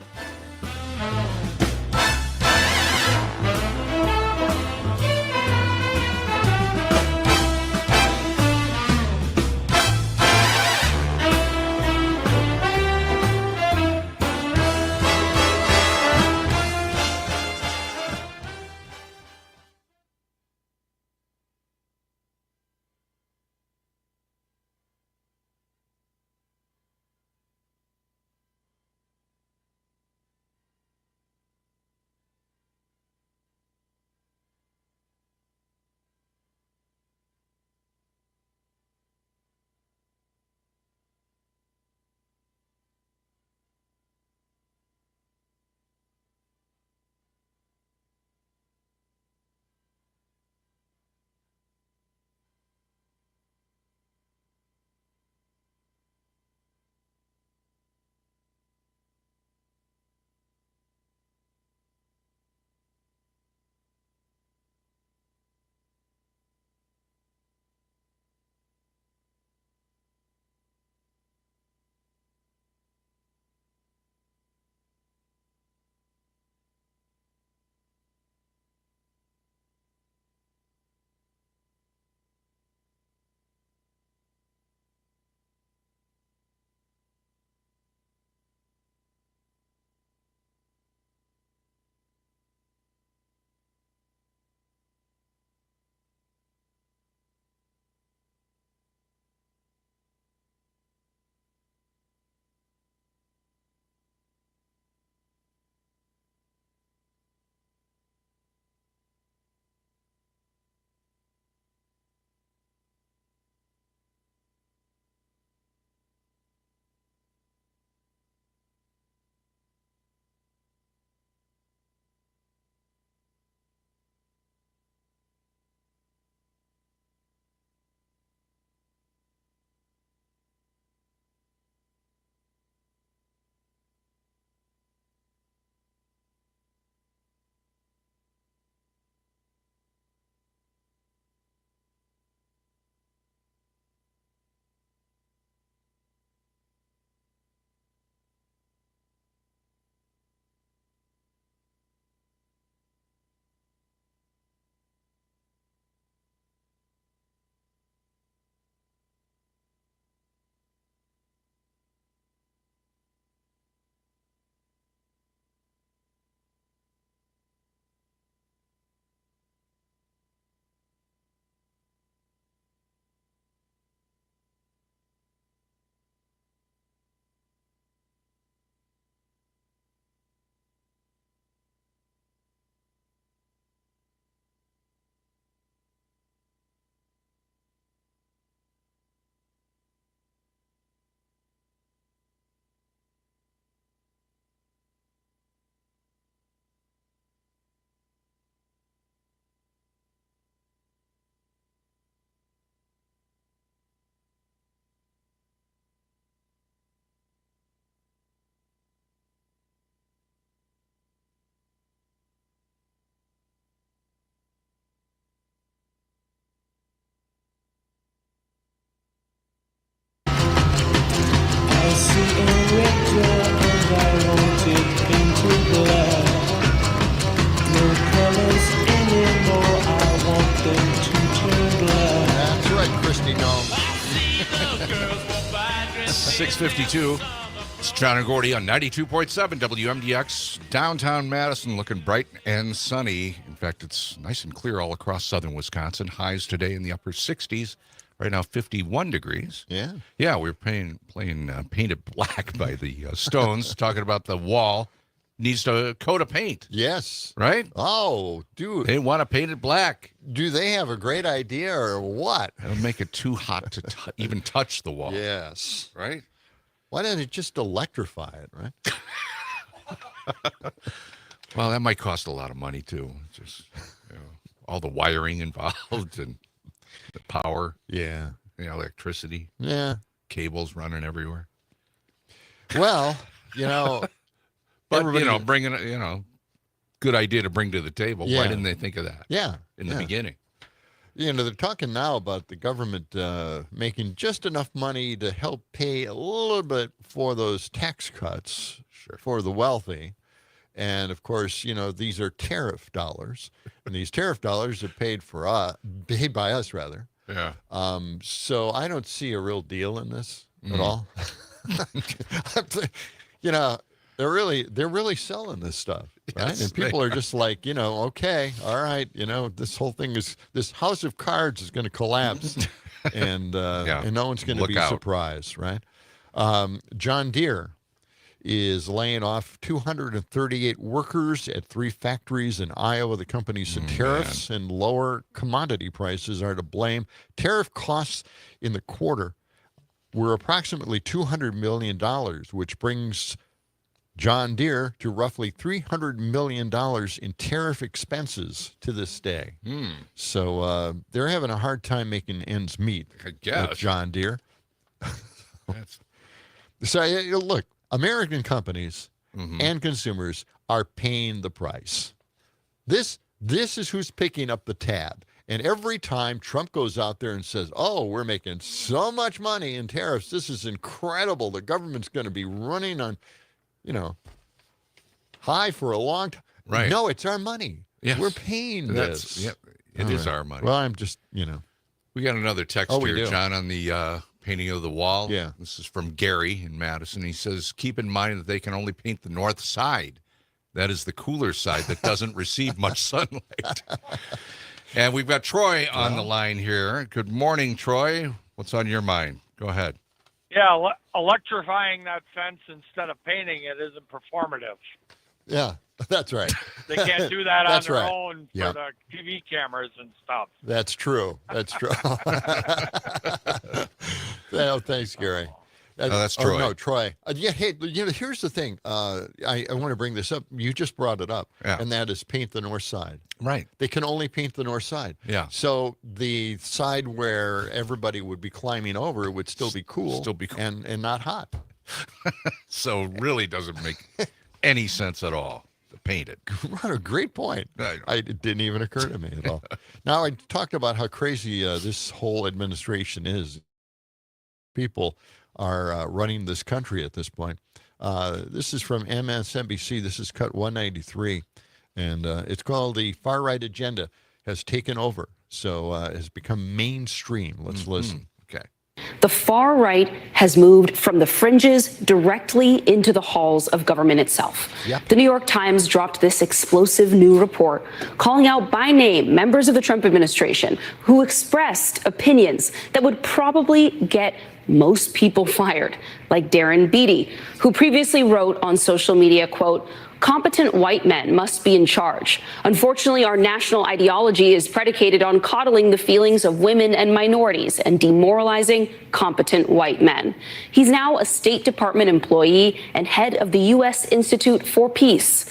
6:52. It's John and Gordy on 92.7 WMDX. Downtown Madison looking bright and sunny. In fact, it's nice and clear all across southern Wisconsin. Highs today in the upper 60s. Right now, 51 degrees. Yeah. Yeah, we were playing Painted Black by the Stones, talking about the wall. Needs a coat of paint. Yes. Right? Oh, dude. They want to paint it black. Do they have a great idea or what? It'll make it too hot to even touch the wall. Yes. Right? Why don't it just electrify it, right? Well, that might cost a lot of money, too. Just all the wiring involved and the power. Yeah. Electricity. Yeah. Cables running everywhere. Well, but, bringing it, good idea to bring to the table. Yeah. Why didn't they think of that? Yeah. In the beginning. They're talking now about the government making just enough money to help pay a little bit for those tax cuts for the wealthy. And, of course, these are tariff dollars. And these tariff dollars are paid by us, rather. Yeah. So I don't see a real deal in this at all. They're really selling this stuff, right? Yes, and people are just like, okay, all right, this whole thing this house of cards is going to collapse, and no one's going to be surprised, right? John Deere is laying off 238 workers at 3 factories in Iowa. The company said tariffs and lower commodity prices are to blame. Tariff costs in the quarter were approximately $200 million, which brings John Deere to roughly $300 million in tariff expenses to this day. So they're having a hard time making ends meet. I guess. With John Deere. So look, American companies and consumers are paying the price. This is who's picking up the tab. And every time Trump goes out there and says, oh, we're making so much money in tariffs, this is incredible. The government's going to be running on high for a long time. Right. No, it's our money. Yes. We're paying this. Yep. It is our money. Well, I'm just, We got another text we here, do. John, on the painting of the wall. Yeah. This is from Gary in Madison. He says, keep in mind that they can only paint the north side. That is the cooler side that doesn't receive much sunlight. And we've got Troy on the line here. Good morning, Troy. What's on your mind? Go ahead. Yeah, electrifying that fence instead of painting it isn't performative. Yeah, that's right. They can't do that on That's their right. own for the TV cameras and stuff. That's true. That's true. Well, thanks, Gary. that's Troy. No, Troy. Hey, here's the thing. I want to bring this up. You just brought it up, and that is paint the north side. Right. They can only paint the north side. Yeah. So the side where everybody would be climbing over would still be cool. And not hot. So it really doesn't make any sense at all to paint it. What a great point. It didn't even occur to me at all. Now, I talked about how crazy this whole administration is. People are running this country at this point. This is from MSNBC. This is cut 193. And it's called The Far Right Agenda Has Taken Over. So has become mainstream. Let's listen. Okay. The far right has moved from the fringes directly into the halls of government itself. Yep. The New York Times dropped this explosive new report calling out by name members of the Trump administration who expressed opinions that would probably get most people fired, like Darren Beattie, who previously wrote on social media, quote, "Competent white men must be in charge. Unfortunately, our national ideology is predicated on coddling the feelings of women and minorities and demoralizing competent white men." He's now a State Department employee and head of the U.S. Institute for Peace.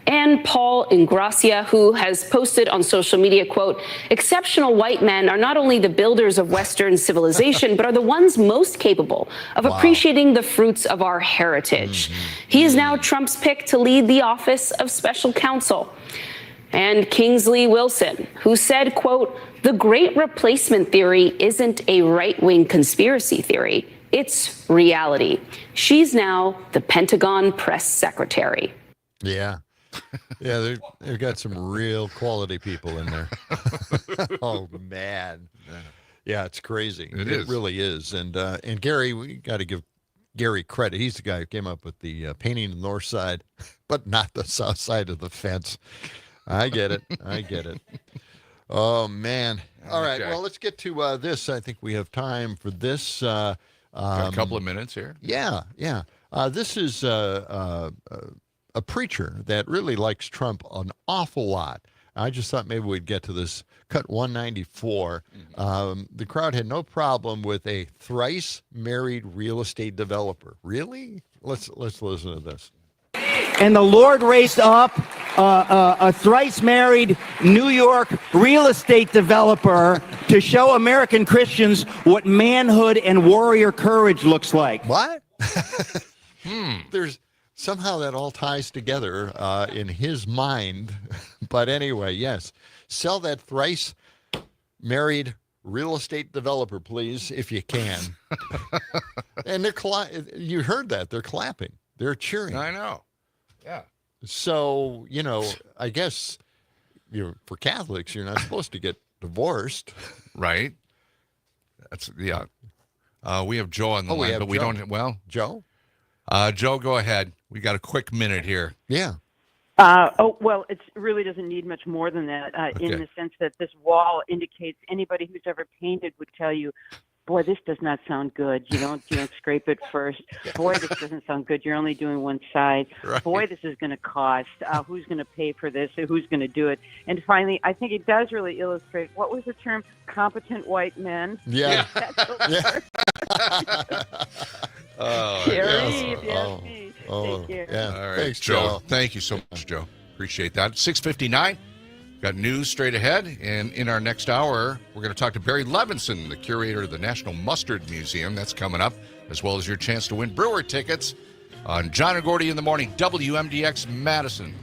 And Paul Ingracia, who has posted on social media, quote, "Exceptional white men are not only the builders of Western civilization, but are the ones most capable of appreciating the fruits of our heritage." He is now Trump's pick to lead the office of special counsel. And Kingsley Wilson, who said, quote, "The great replacement theory isn't a right-wing conspiracy theory. It's reality." She's now the Pentagon press secretary. Yeah. Yeah, they've got some real quality people in there. Oh, man. Yeah, it's crazy. It is. really is. And Gary, we got to give Gary credit. He's the guy who came up with the painting the north side, but not the south side of the fence. I get it. I get it. Oh, man. All right. Okay. Well, let's get to this. I think we have time for this. Got a couple of minutes here. Yeah, yeah. This is a preacher that really likes Trump an awful lot. I just thought maybe we'd get to this. Cut 194. The crowd had no problem with a thrice married real estate developer. Really? Let's listen to this. And the Lord raised up a thrice married New York real estate developer to show American Christians what manhood and warrior courage looks like. What? There's somehow that all ties together in his mind. But anyway, yes. Sell that thrice married real estate developer, please, if you can. And you heard that. They're clapping. They're cheering. I know. Yeah. So, I guess for Catholics, you're not supposed to get divorced. Right. That's, yeah. We have Joe on the line, but we Joe. don't. Well, Joe? Joe, go ahead. We got a quick minute here. Yeah. Well, it really doesn't need much more than that Okay. in the sense that this wall indicates anybody who's ever painted would tell you, boy, this does not sound good. You don't scrape it first. Boy, this doesn't sound good. You're only doing one side. Right. Boy, this is going to cost. Who's going to pay for this? Who's going to do it? And finally, I think it does really illustrate, what was the term? Competent white men. Yeah. Oh, Jerry, yes. Take care. Yeah. All right, Thanks, Joe. Thank you so much, Joe. Appreciate that. 6:59. Got news straight ahead, and in our next hour, we're going to talk to Barry Levinson, the curator of the National Mustard Museum. That's coming up, as well as your chance to win Brewer tickets on John and Gordy in the Morning, WMDX Madison.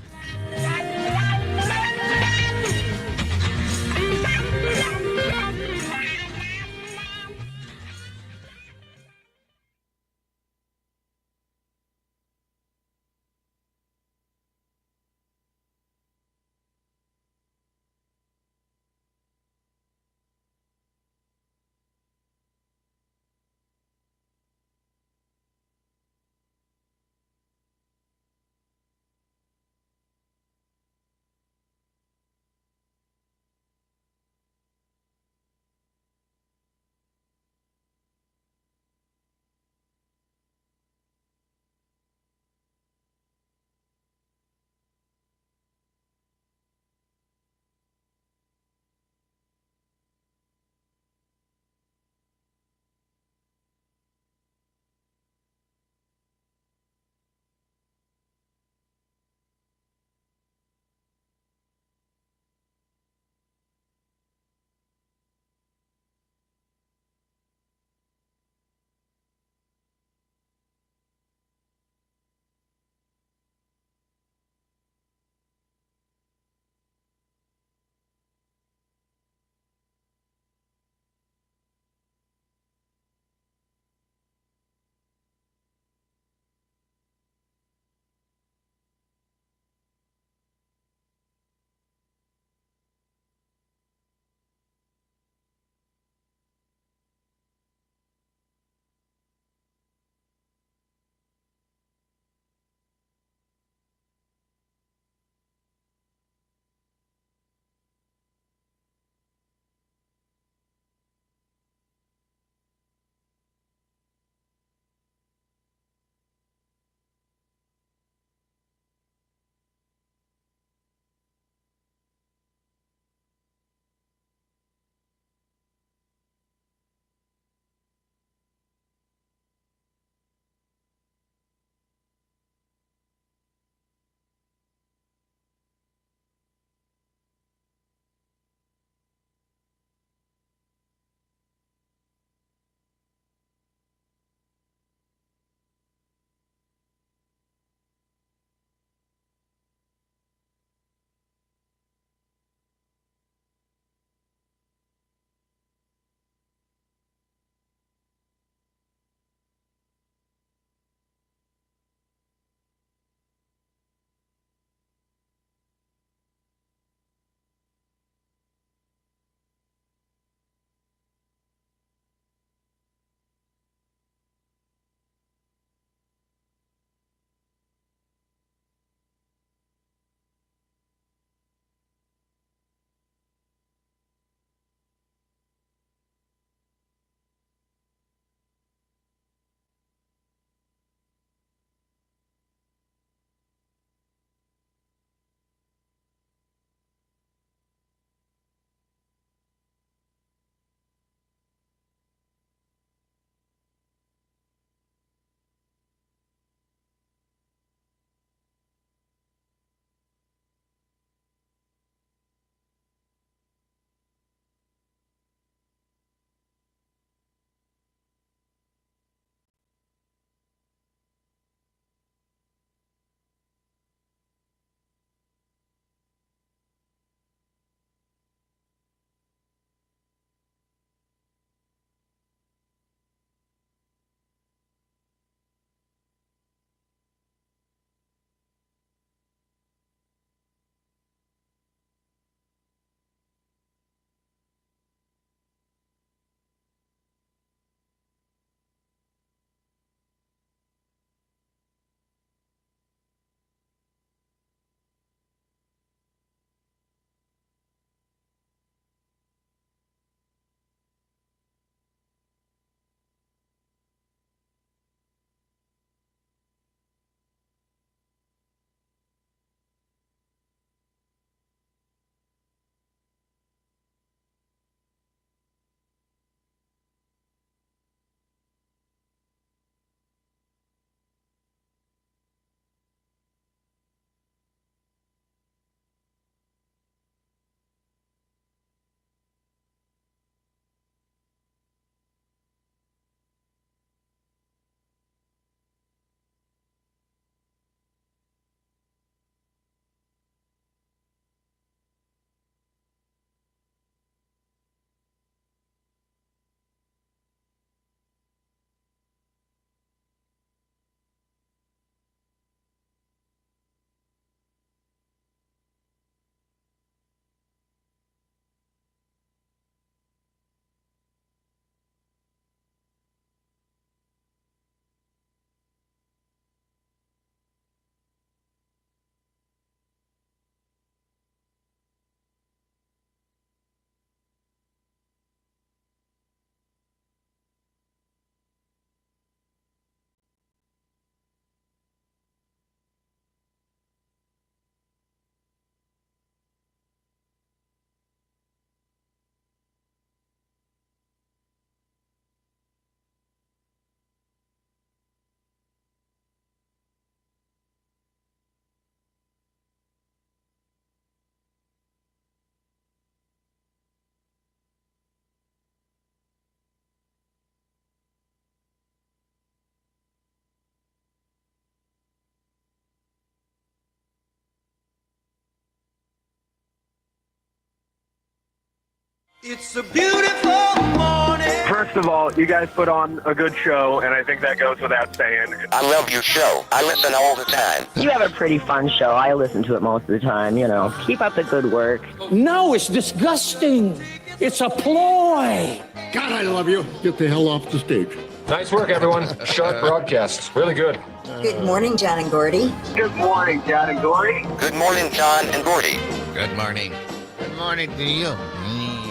It's a beautiful morning. First of all, you guys put on a good show, and I think that goes without saying. I love your show. I listen all the time. You have a pretty fun show. I listen to it most of the time, Keep up the good work. No, it's disgusting. It's a ploy. God, I love you. Get the hell off the stage. Nice work, everyone. Sharp broadcasts. Really good. Good morning, John and Gordy. Good morning, John and Gordy. Good morning, John and Gordy. Good morning. Good morning to you.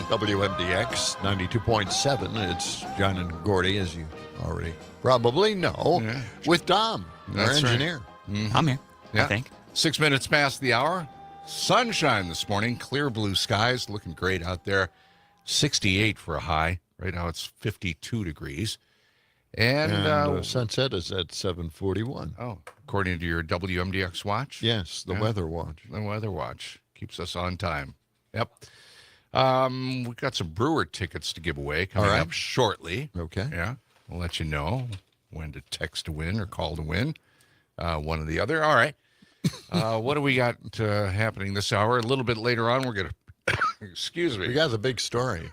WMDX 92.7. It's John and Gordy, as you already probably know, with Dom, our engineer. Right. I'm here, Yeah. I think. 6 minutes past the hour. Sunshine this morning. Clear blue skies. Looking great out there. 68 for a high. Right now it's 52 degrees. And sunset is at 7:41. Oh, according to your WMDX watch? Yes, the weather watch. The weather watch keeps us on time. Yep. We've got some Brewer tickets to give away coming up shortly. Okay. Yeah. We'll let you know when to text to win or call to win. One or the other. All right. What do we got happening this hour? A little bit later on, we're going to, excuse me. We got the big story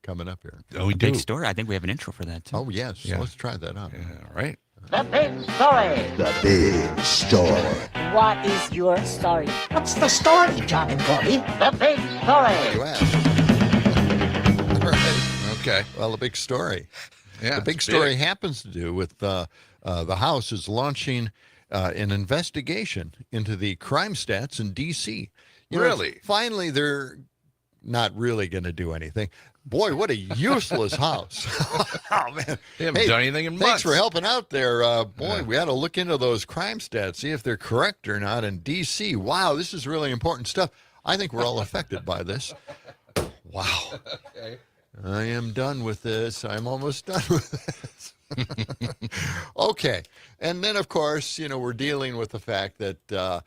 coming up here. Oh, we do. Big story. I think we have an intro for that, too. Oh, yes. Yeah. Let's try that out. Yeah, all right. The big story. The big story. What is your story? What's the story, John and Gordy? The big story. You asked. All right. Okay. Well, the big story. Yeah. The big story happens to do with the House is launching an investigation into the crime stats in D.C. Really? Finally, they're not really going to do anything. Boy, what a useless house. Oh, man. They haven't done anything in months. Thanks for helping out there. Boy, we had to look into those crime stats, see if they're correct or not in D.C. Wow, this is really important stuff. I think we're all affected by this. Wow. Okay. I am done with this. I'm almost done with this. Okay. And then, of course, we're dealing with the fact that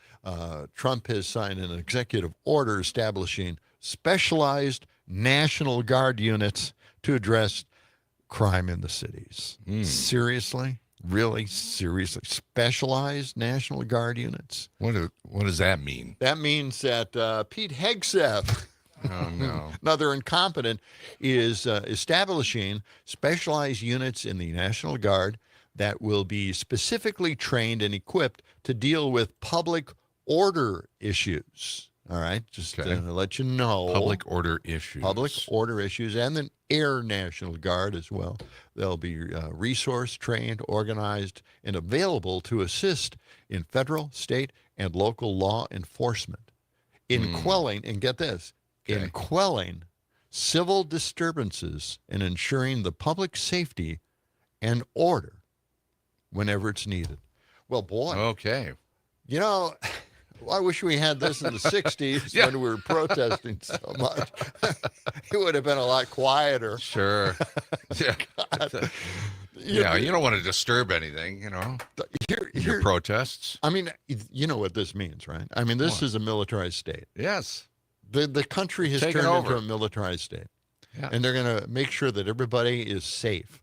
Trump has signed an executive order establishing specialized National Guard units to address crime in the cities. Seriously? Really? Seriously? Specialized National Guard units? What does that mean? That means that Pete Hegseth, oh, no. another incompetent, is establishing specialized units in the National Guard that will be specifically trained and equipped to deal with public order issues. All right, just to let you know. Public order issues. Public order issues, and then Air National Guard as well. They'll be resource trained, organized, and available to assist in federal, state, and local law enforcement in quelling, and get this, in quelling civil disturbances and ensuring the public safety and order whenever it's needed. Well, boy. Okay. I wish we had this in the 60s when we were protesting so much. It would have been a lot quieter. Sure. Yeah. Yeah, you don't want to disturb anything, your protests. I mean, you know what this means, right? I mean, this is a militarized state. Yes. The country has turned into a militarized state. Yeah. And they're going to make sure that everybody is safe.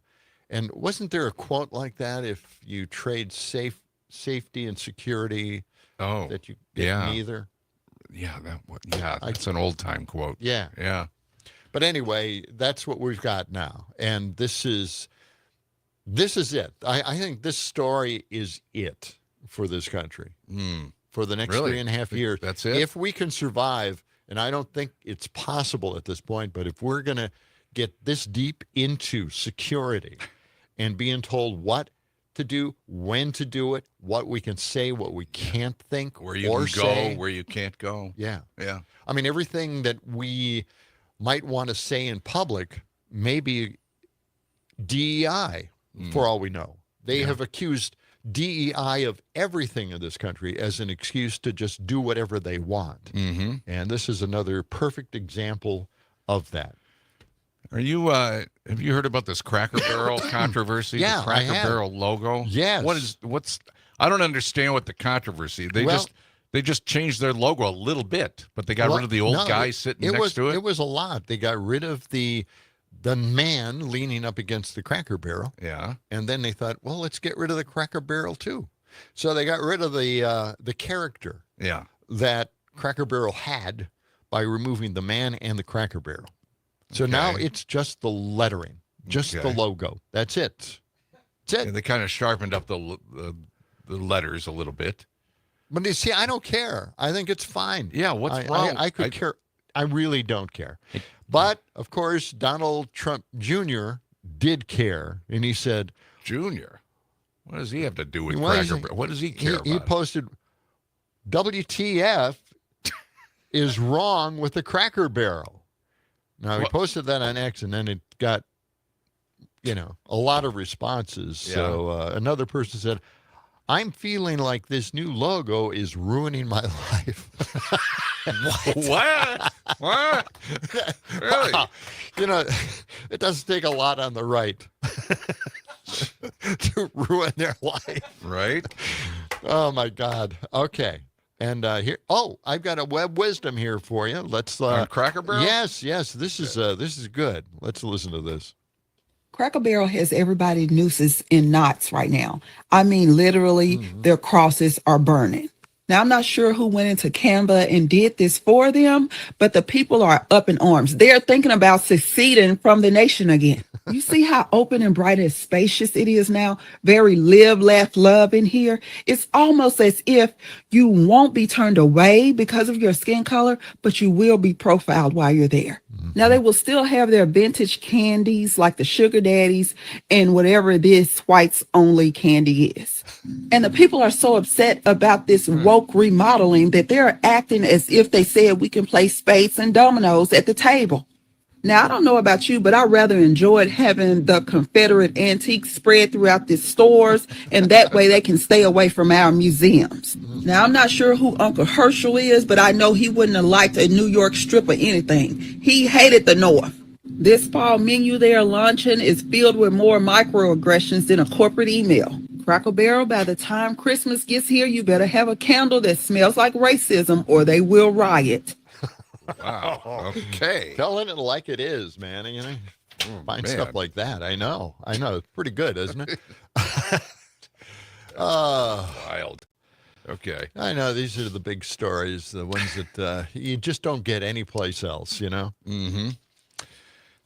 And wasn't there a quote like that? If you trade safety and security... Oh, that you get neither. Yeah, that's an old time quote. Yeah, yeah. But anyway, that's what we've got now, and this is it. I think this story is it for this country for the next 3.5 years. That's it. If we can survive, and I don't think it's possible at this point, but if we're going to get this deep into security and being told what to do, when to do it, what we can say, what we can't think, where you or can say. go, where you can't go. Yeah. Yeah. I mean, everything that we might want to say in public may be DEI for all we know. They have accused DEI of everything in this country as an excuse to just do whatever they want. Mm-hmm. And this is another perfect example of that. Are you? Have you heard about this Cracker Barrel controversy? Yeah, the Cracker I have. Barrel logo. Yes. What's? I don't understand what the controversy. They just changed their logo a little bit, but they got rid of the old guy sitting next to it. It was a lot. They got rid of the man leaning up against the Cracker Barrel. Yeah. And then they thought, well, let's get rid of the Cracker Barrel too. So they got rid of the character. Yeah. That Cracker Barrel had by removing the man and the Cracker Barrel. So now it's just the lettering, just the logo. That's it. That's it. And they kind of sharpened up the letters a little bit. But you see, I don't care. I think it's fine. Yeah, what's wrong? I could care. I really don't care. But, of course, Donald Trump Jr. did care. And he said... Junior? What does he have to do with Cracker Barrel? What does he care about? He posted, WTF is wrong with the Cracker Barrel. Now, he posted that on X, and then it got, a lot of responses. Yeah. So another person said, I'm feeling like this new logo is ruining my life. What? What? Really? It doesn't take a lot on the right to ruin their life. Right? Oh, my God. Okay. And here, I've got a web wisdom here for you. Let's on Cracker Barrel? Yes. This is good. Let's listen to this. Cracker Barrel has everybody nooses in knots right now. I mean, literally, their crosses are burning. Now, I'm not sure who went into Canva and did this for them, but the people are up in arms. They're thinking about seceding from the nation again. You see how open and bright and spacious it is now? Very live, laugh, love in here. It's almost as if you won't be turned away because of your skin color, but you will be profiled while you're there. Now, they will still have their vintage candies like the sugar daddies and whatever this whites only candy is. And the people are so upset about this woke remodeling that they're acting as if they said we can play spades and dominoes at the table. Now, I don't know about you, but I rather enjoyed having the Confederate antiques spread throughout the stores, and that way they can stay away from our museums. Now, I'm not sure who Uncle Herschel is, but I know he wouldn't have liked a New York strip or anything. He hated the North. This fall menu they're launching is filled with more microaggressions than a corporate email. Cracker Barrel, by the time Christmas gets here, you better have a candle that smells like racism or they will riot. Wow. Okay. Telling it like it is, man. Find stuff like that. I know. It's pretty good, isn't it? Wild. Okay. I know. These are the big stories, the ones that you just don't get anyplace else, Mm-hmm.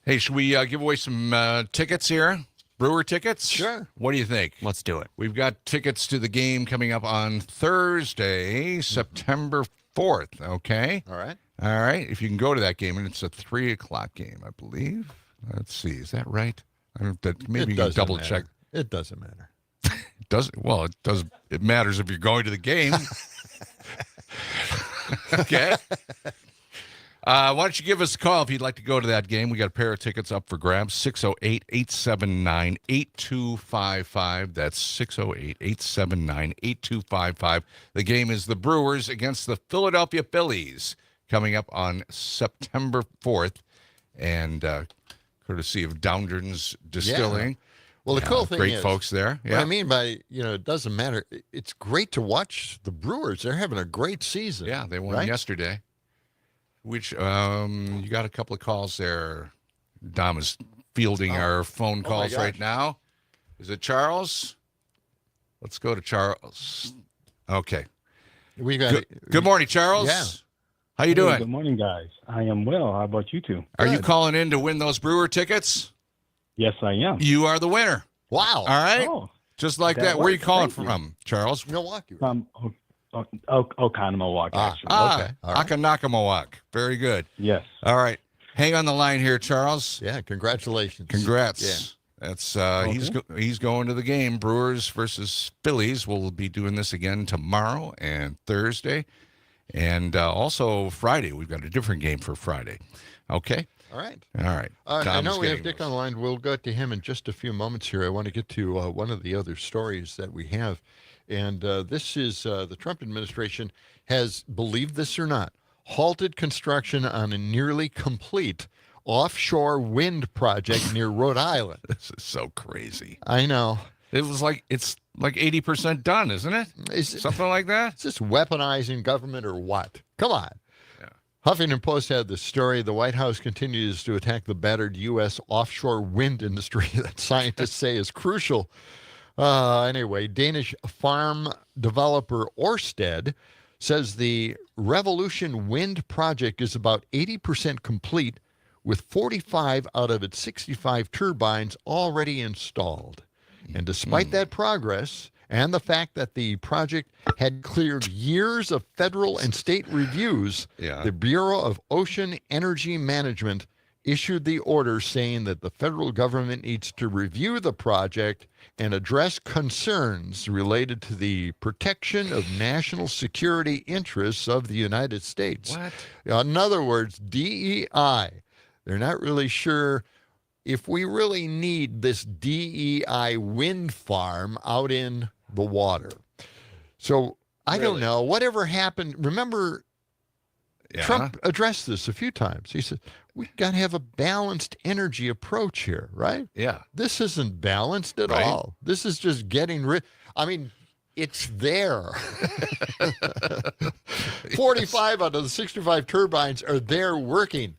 Hey, should we give away some tickets here? Brewer tickets? Sure. What do you think? Let's do it. We've got tickets to the game coming up on Thursday, September 4th, okay? All right. All right. If you can go to that game, and it's a 3 o'clock game, I believe. Let's see. Is that right? Maybe you can double check. It doesn't matter. It does. It matters if you're going to the game. Okay. Why don't you give us a call if you'd like to go to that game? We got a pair of tickets up for grabs, 608-879-8255. That's 608-879-8255. The game is the Brewers against the Philadelphia Phillies coming up on September 4th, and courtesy of Downdrans Distilling. Yeah. Well, the cool thing great is, folks there. What I mean by, it doesn't matter. It's great to watch the Brewers. They're having a great season. Yeah, they won yesterday. Which, you got a couple of calls there. Dom is fielding our phone calls right now. Is it Charles? Let's go to Charles. Okay. We got Good morning, Charles. Yeah. How you doing? Good morning, guys. I am well. How about you two? Are you calling in to win those Brewer tickets? Yes, I am. You are the winner. Wow. All right. Oh, just like that. Where are you calling from, Charles? Milwaukee. Oconomowoc, actually. Okay. All right. Oconomowoc. Very good. Yes. All right. Hang on the line here, Charles. Yeah, congratulations. Congrats. Yeah. That's he's going to the game. Brewers versus Phillies. We'll be doing this again tomorrow and Thursday. And also Friday. We've got a different game for Friday. Okay. All right. All right. I know we have Dick on the line. We'll go to him in just a few moments here. I want to get to one of the other stories that we have. And this is the Trump administration has, believe this or not, halted construction on a nearly complete offshore wind project near Rhode Island. This is so crazy. I know. It's like 80% done, isn't it? Something like that? Is this weaponizing government or what? Come on. Yeah. Huffington Post had this story. The White House continues to attack the battered U.S. offshore wind industry that scientists say is crucial. Anyway, Danish farm developer Ørsted says the Revolution Wind project is about 80% complete with 45 out of its 65 turbines already installed. And despite that progress and the fact that the project had cleared years of federal and state reviews, the Bureau of Ocean Energy Management issued the order saying that the federal government needs to review the project and address concerns related to the protection of national security interests of the United States. What? In other words, DEI, they're not really sure if we really need this DEI wind farm out in the water. So I don't know. Whatever happened, remember, Trump addressed this a few times. He said, we've got to have a balanced energy approach here, right? Yeah. This isn't balanced at all. This is just getting rid. I mean, it's there. 45 out of the 65 turbines are there working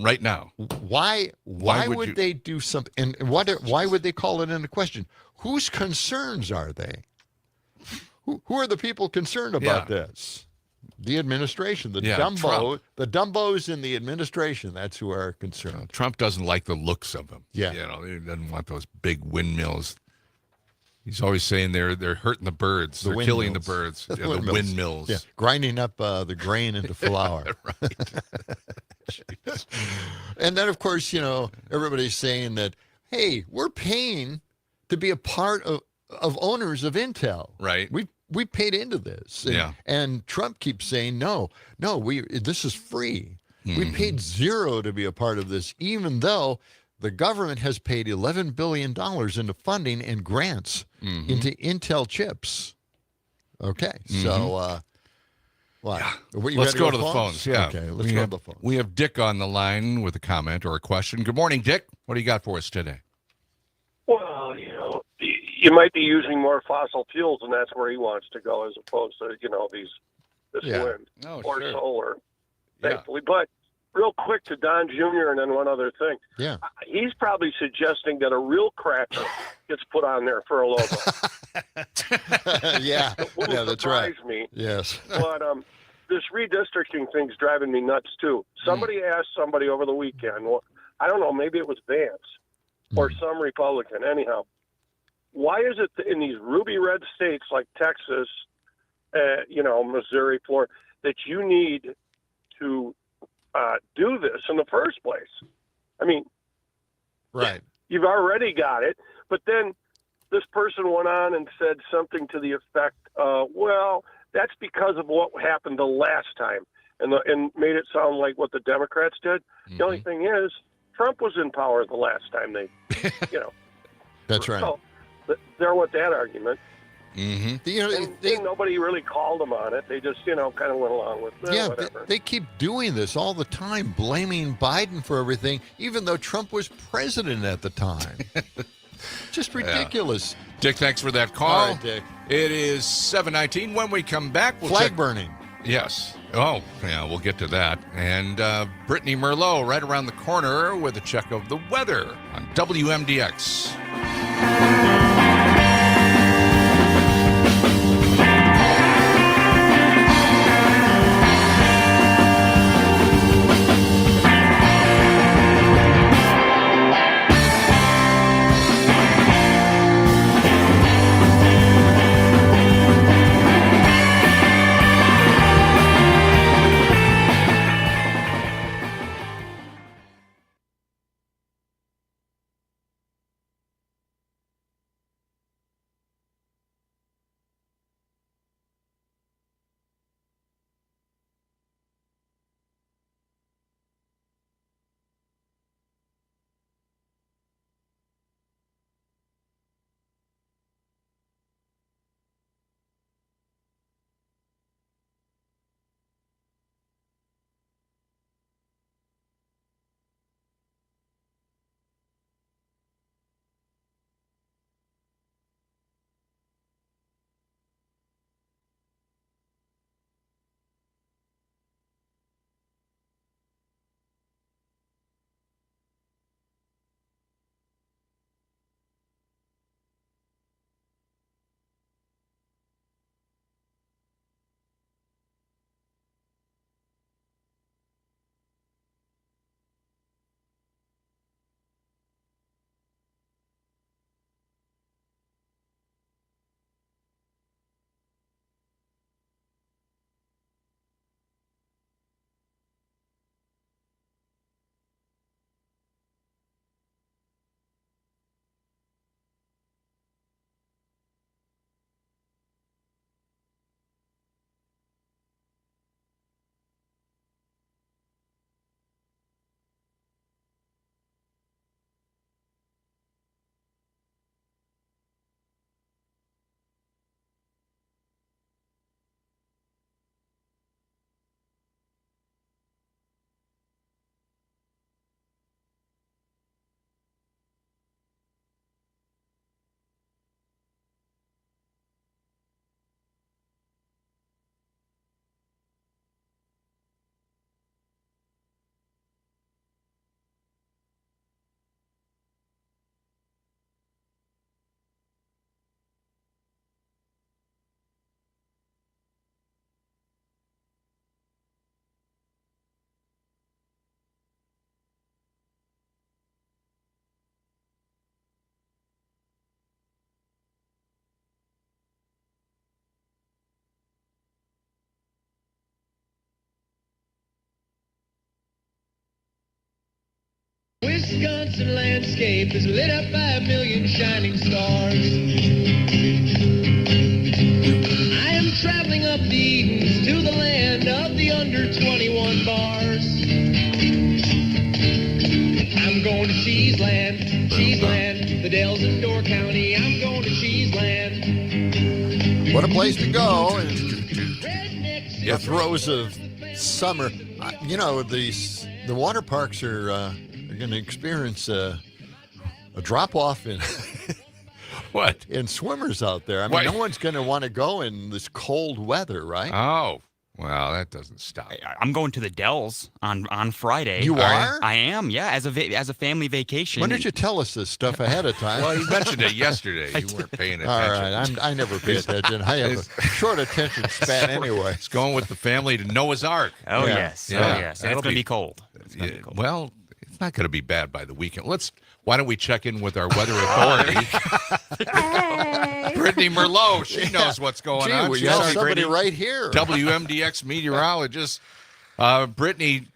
right now. Why would they do something? And why would they call it into question? Whose concerns are they? Who are the people concerned about this? The administration, the dumbos in the administration, that's who are concerned. Trump doesn't like the looks of them. Yeah. You know, he doesn't want those big windmills. He's always saying they're hurting the birds. They're killing the birds. The windmills. Yeah. Grinding up the grain into flour. Right. And then, of course, you know, everybody's saying that, hey, we're paying to be a part of owners of Intel. Right. We paid into this. And Trump keeps saying, no, this is free. Mm-hmm. We paid zero to be a part of this, even though the government has paid $11 billion into funding and grants into Intel chips. Okay, so what? Let's go to the phones. Yeah. Okay, let's go to the phones. We have Dick on the line with a comment or a question. Good morning, Dick. What do you got for us today? Well, you know, you might be using more fossil fuels, and that's where he wants to go, as opposed to, you know, this wind or solar, thankfully. But real quick to Don Jr. and then one other thing. Yeah. He's probably suggesting that a real cracker gets put on there for a logo. Yeah, that's right. Me. Yes. But this redistricting thing's driving me nuts, too. Somebody asked somebody over the weekend, well, I don't know, maybe it was Vance or some Republican, anyhow. Why is it that in these ruby red states like Texas, you know, Missouri, Florida, that you need to do this in the first place? I mean, right. You've already got it, but then this person went on and said something to the effect, well, that's because of what happened the last time, and made it sound like what the Democrats did. The only thing is, Trump was in power the last time they, you know. That's right. So, they're with that argument. Mm-hmm. You know, nobody really called them on it. They just, you know, kind of went along with it. Whatever. They keep doing this all the time, blaming Biden for everything, even though Trump was president at the time. Just ridiculous. Yeah. Dick, thanks for that call. All right, Dick. It is 7:19. When we come back, we'll flag burning. Yes. Oh, yeah, we'll get to that. And Brittany Merlot right around the corner with a check of the weather on WMDX. Wisconsin landscape is lit up by a million shining stars. I am traveling up the Edens to the land of the under 21 bars. I'm going to Cheeseland, Cheeseland, the Dells in Door County. I'm going to Cheeseland. What a place to go in the throes of summer. You know, the water parks are going to experience a drop-off in what? In swimmers out there. I mean, no one's going to want to go in this cold weather, right? Oh, well, that doesn't stop. I'm going to the Dells on Friday. You are? I am, yeah, as a family vacation. When did you tell us this stuff ahead of time? Well, you mentioned it yesterday. You weren't paying attention. All right, I never pay attention. I have a short attention span anyway. It's going with the family to Noah's Ark. Oh, yes. Yeah. Oh, yes. And it's going to be cold. Well, it's not going to be bad by the weekend. Why don't we check in with our weather authority? Hey. Brittany Merlot. She knows what's going on. We She's got our somebody right here. WMDX meteorologist. Brittany,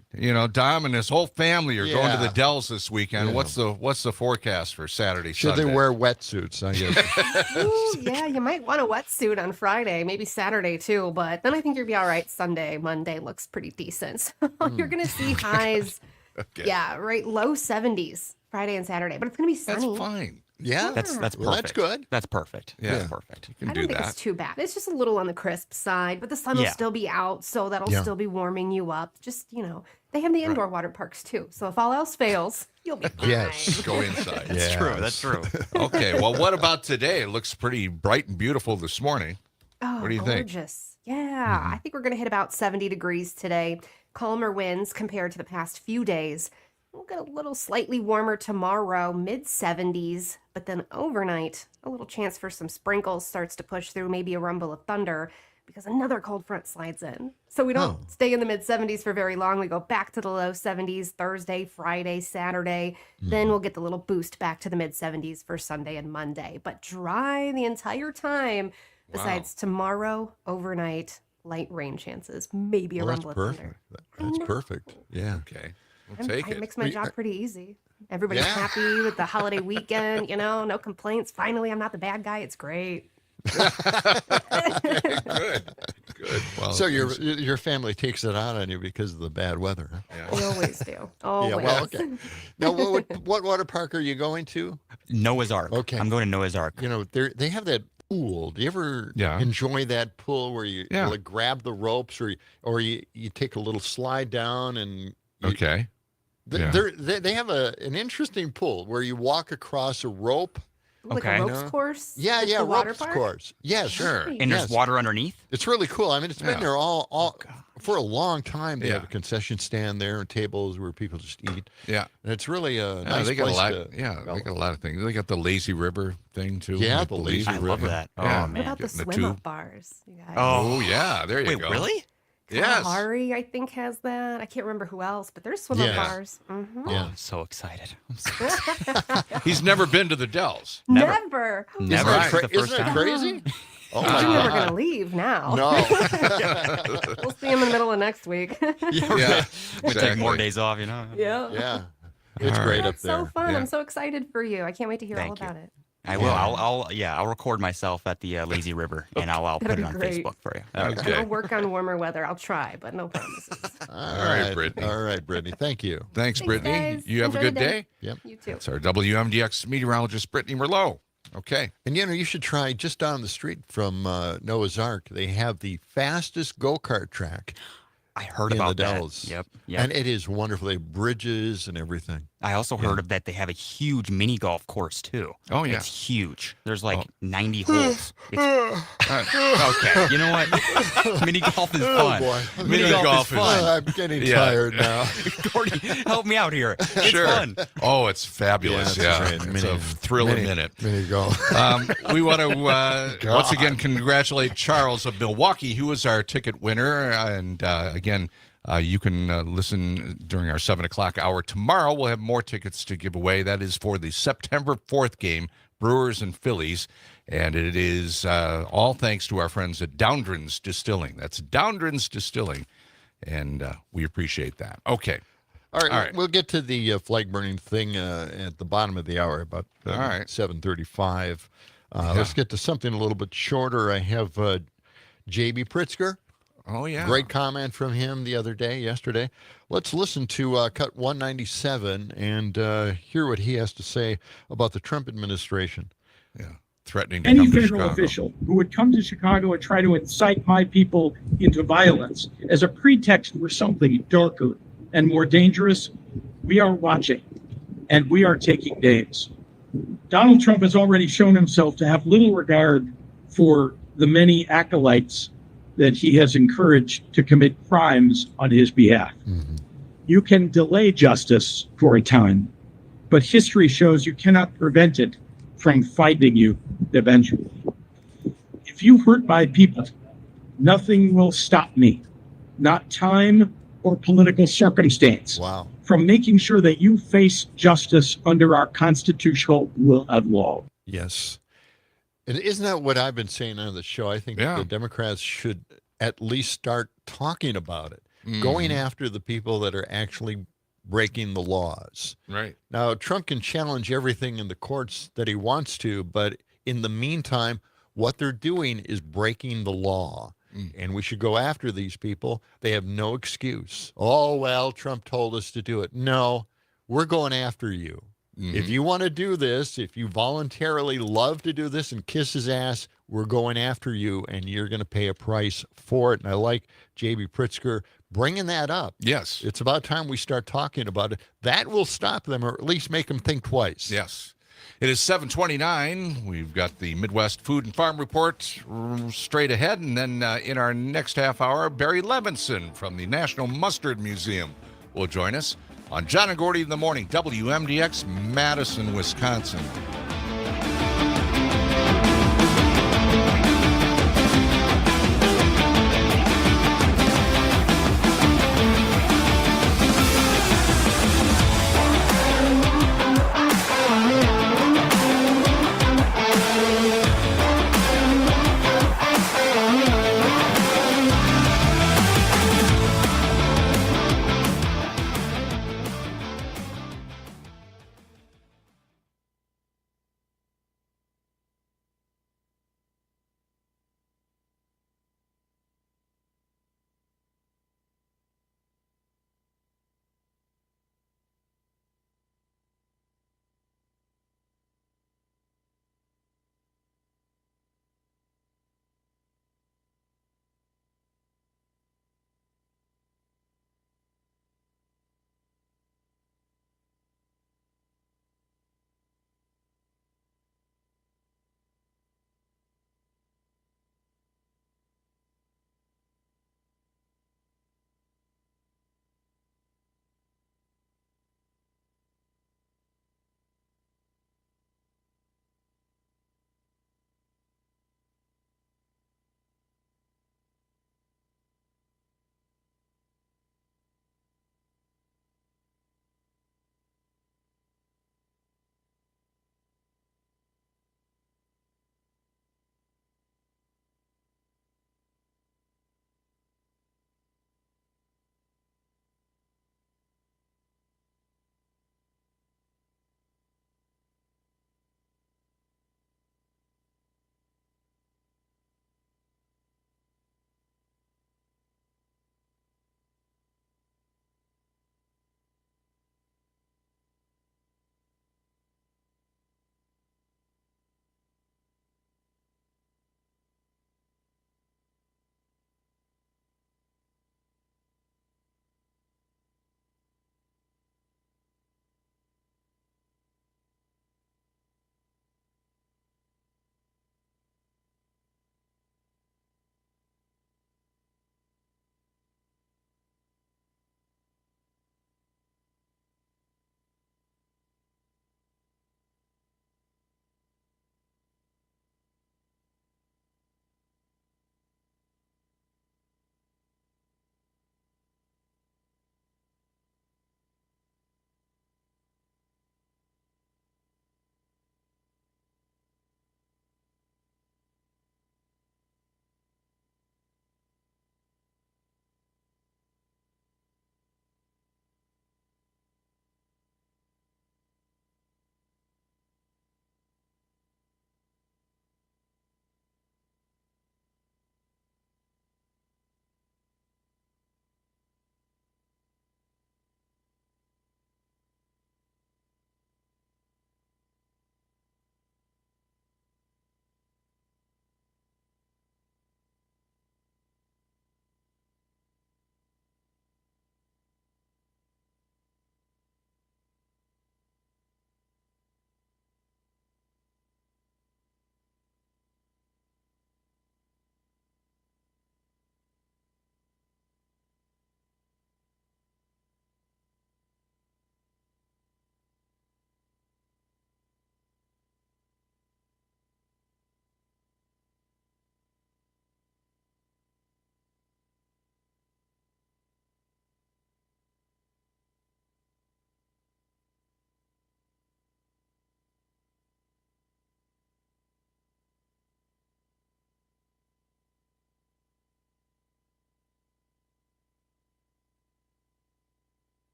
Dom and his whole family are going to the Dells this weekend. Yeah. What's the forecast for Saturday, Should Sunday? they wear wetsuits, I guess? Ooh, yeah, you might want a wetsuit on Friday, maybe Saturday too, but then I think you'll be all right Sunday. Monday looks pretty decent. So you're going to see highs, low 70s Friday and Saturday, but it's going to be sunny. That's fine. Yeah, That's perfect. Well, that's good. That's perfect. Yeah. That's perfect. You can I do don't think that. it's too bad. It's just a little on the crisp side, but the sun will still be out, so that'll still be warming you up. Just, they have the indoor water parks too. So if all else fails, you'll be fine. Yes. Go inside. That's true. That's true. Okay, well, what about today? It looks pretty bright and beautiful this morning. Oh, What do you think? gorgeous. Yeah, I think we're going to hit about 70 degrees today. Calmer winds compared to the past few days. We'll get a little slightly warmer tomorrow, mid-70s, but then overnight, a little chance for some sprinkles starts to push through, maybe a rumble of thunder, because another cold front slides in. So we don't stay in the mid-70s for very long. We go back to the low 70s Thursday, Friday, Saturday. Then we'll get the little boost back to the mid-70s for Sunday and Monday. But dry the entire time, besides tomorrow, overnight, light rain chances, maybe a rumble of thunder. That's perfect. Yeah. Okay. We'll take it it. makes my job pretty easy. Everybody's happy with the holiday weekend, no complaints. Finally, I'm not the bad guy. It's great. Good. Well, So your family takes it out on you because of the bad weather. Huh? We always do. Always. Yeah, well, okay. Now, what water park are you going to? Noah's Ark. Okay. I'm going to Noah's Ark. They have that pool. Do you ever enjoy that pool where you like grab the ropes or you take a little slide down and Okay. They have an interesting pool where you walk across a rope. Like a ropes course? Yeah, at the water ropes park? course. Yeah, sure. And there's water underneath? It's really cool. I mean, it's been there all for a long time. They Yeah. have a concession stand there and tables where people just eat. Yeah. And it's really a nice they got place a lot. to They got a lot of things. They got the lazy river thing too. Yeah, like the lazy I love river. that. Yeah. Oh, What man. about the Getting the swim tube. up bars? You guys? Oh yeah, there you Wait, go. really? Yes. Kalahari, I think, has that. I can't remember who else, but there's swim up Yeah. bars. Mm-hmm. Oh, I'm so excited. I'm so He's never been to the Dells. Never. Never. Isn't It's the first it time. crazy? Oh I'm my never God. going to leave now. No. We'll see him in the middle of next week. Yeah. We take more days off, Yeah. Yeah. It's great up That's there. so fun. Yeah. I'm so excited for you. I can't wait to hear Thank all about it. I will. I'll record myself at the lazy river and I'll put That'd it be on great. Facebook for you. Okay. I'll work on warmer weather. I'll try, but no promises. All right, Brittany. All right, Brittany. Thank you. Thanks, Brittany. guys. You have a Enjoy good the day. Yep. You too. It's our WMDX meteorologist, Brittany Merlot. Okay. And you should try just down the street from Noah's Ark. They have the fastest go-kart track. I heard in about the that. Dells. Yep. And it is wonderful. They have bridges and everything. I also heard of that they have a huge mini golf course too. Oh, yeah. It's huge. There's like 90 holes. Okay. You know what? Mini golf is fun. boy. Mini golf is fun. I'm getting Yeah. tired now. Gordy, help me out here. It's Sure. fun. Oh, it's fabulous. Yeah, Yeah. that's right. It's a thrill a minute. Mini golf. We want to once again congratulate Charles of Milwaukee, who was our ticket winner. And again, you can listen during our 7 o'clock hour tomorrow. We'll have more tickets to give away. That is for the September 4th game, Brewers and Phillies. And it is all thanks to our friends at Doundren's Distilling. That's Doundren's Distilling. And we appreciate that. Okay. All right, All right. we'll get to the flag burning thing at the bottom of the hour, about All right. 7:35. Let's get to something a little bit shorter. I have J.B. Pritzker. Oh, yeah. Great comment from him yesterday. Let's listen to cut 197 and hear what he has to say about the Trump administration. Yeah, threatening to Any come to federal Chicago. official who would come to Chicago and try to incite my people into violence as a pretext for something darker and more dangerous, we are watching, and we are taking names. Donald Trump has already shown himself to have little regard for the many acolytes that he has encouraged to commit crimes on his behalf. Mm-hmm. You can delay justice for a time, but history shows you cannot prevent it from finding you eventually. If you hurt my people, nothing will stop me, not time or political circumstance, Wow. from making sure that you face justice under our constitutional rule of law. Yes. And isn't that what I've been saying on the show? I think the Democrats should at least start talking about it, going after the people that are actually breaking the laws. Right. Now, Trump can challenge everything in the courts that he wants to, but in the meantime, what they're doing is breaking the law. And we should go after these people. They have no excuse. Oh, well, Trump told us to do it. No, we're going after you. If you want to do this, if you voluntarily love to do this and kiss his ass, we're going after you, and you're going to pay a price for it. And I like J.B. Pritzker bringing that up. Yes. It's about time we start talking about it. That will stop them, or at least make them think twice. Yes. It is 7:29. We've got the Midwest Food and Farm Report straight ahead. And then in our next half hour, Barry Levinson from the National Mustard Museum will join us on John and Gordy in the Morning, WMDX, Madison, Wisconsin.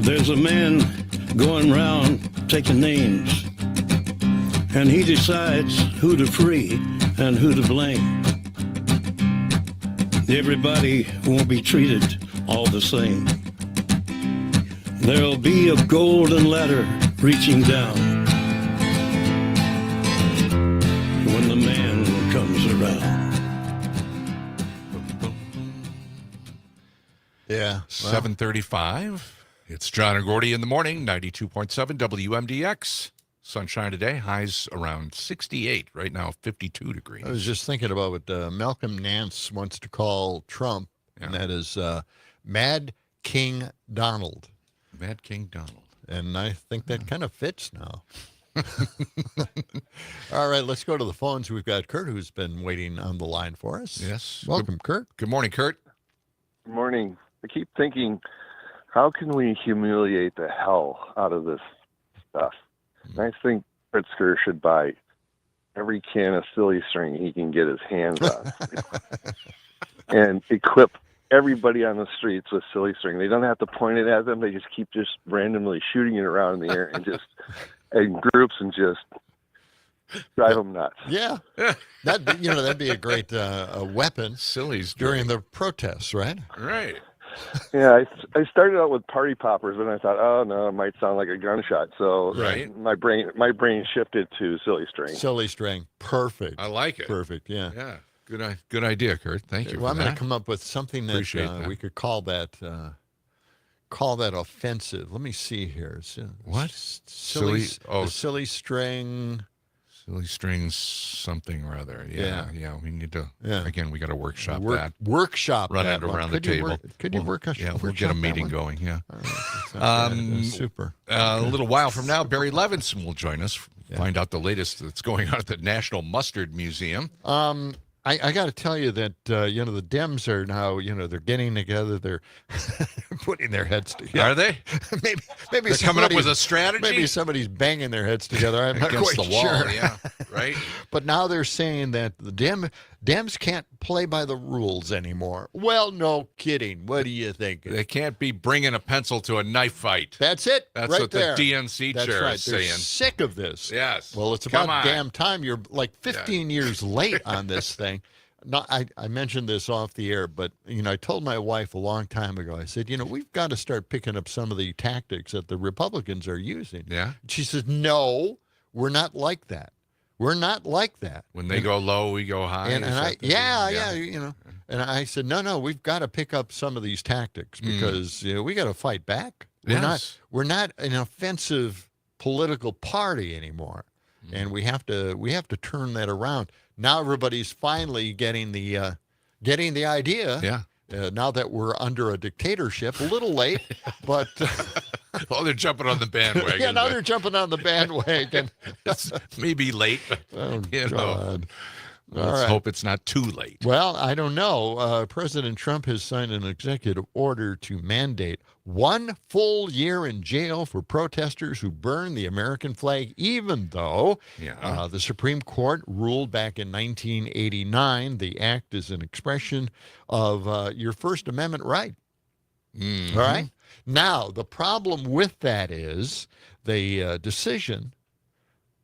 There's a man going round taking names, and he decides who to free and who to blame. Everybody won't be treated all the same. There'll be a golden ladder reaching down when the man comes around. Yeah. 7:35. It's John and Gordy in the morning, 92.7 WMDX. Sunshine today, highs around 68. Right now, 52 degrees. I was just thinking about what Malcolm Nance wants to call Trump, and that is Mad King Donald. Mad King Donald. And I think that kind of fits now. All right, let's go to the phones. We've got Kurt, who's been waiting on the line for us. Yes. Welcome, Kurt. Good morning, Kurt. Good morning. I keep thinking, how can we humiliate the hell out of this stuff? And I think Pritzker should buy every can of silly string he can get his hands on and equip everybody on the streets with silly string. They don't have to point it at them. They just keep just randomly shooting it around in the air and just in groups and just drive them nuts. Yeah. That'd be a great weapon. Sillies during the protests, right? Right. Yeah, I started out with party poppers, and I thought, oh no, it might sound like a gunshot. So my brain shifted to silly string. Silly string, perfect. I like it. Perfect, yeah. Yeah, good idea, Kurt. Thank you. Well, I'm going to come up with something that we could call that offensive. Let me see here. What? Silly string. Silly strings, something or other. Yeah. We need to. Yeah. Again, we got to workshop that. Workshop Run that it around the could you table. Could you work? We'll get a meeting going. Yeah. Super. A little while from now, Barry Levinson will join us. Find out the latest that's going on at the National Mustard Museum. I got to tell you that the Dems are now they're getting together. They're putting their heads together. Are they? maybe they're coming up with a strategy. Maybe somebody's banging their heads together. I'm not against quite the wall. sure. Yeah, right. But now they're saying that the Dems can't play by the rules anymore. Well, no kidding. What do you think? They can't be bringing a pencil to a knife fight. That's it. That's right what there. the DNC That's chair right. is They're saying. Sick of this. Yes. Well, it's Come about on. damn time. You're like 15 years late on this thing. No, I mentioned this off the air, but I told my wife a long time ago. I said, we've got to start picking up some of the tactics that the Republicans are using. Yeah. She said, no, we're not like that. We're not like that. When they go low, we go high. And and I said, no, we've got to pick up some of these tactics because we got to fight back. We're not an offensive political party anymore, and we have to turn that around. Now everybody's finally getting the idea. Yeah. Now that we're under a dictatorship, a little late, but oh, they're jumping on the bandwagon. yeah, now they're jumping on the bandwagon. It's maybe late, but oh, God. Let's hope it's not too late. Well, I don't know. President Trump has signed an executive order to mandate 1 full year in jail for protesters who burn the American flag, even though the Supreme Court ruled back in 1989 the act is an expression of your First Amendment right. Mm-hmm. All right? Now, the problem with that is the decision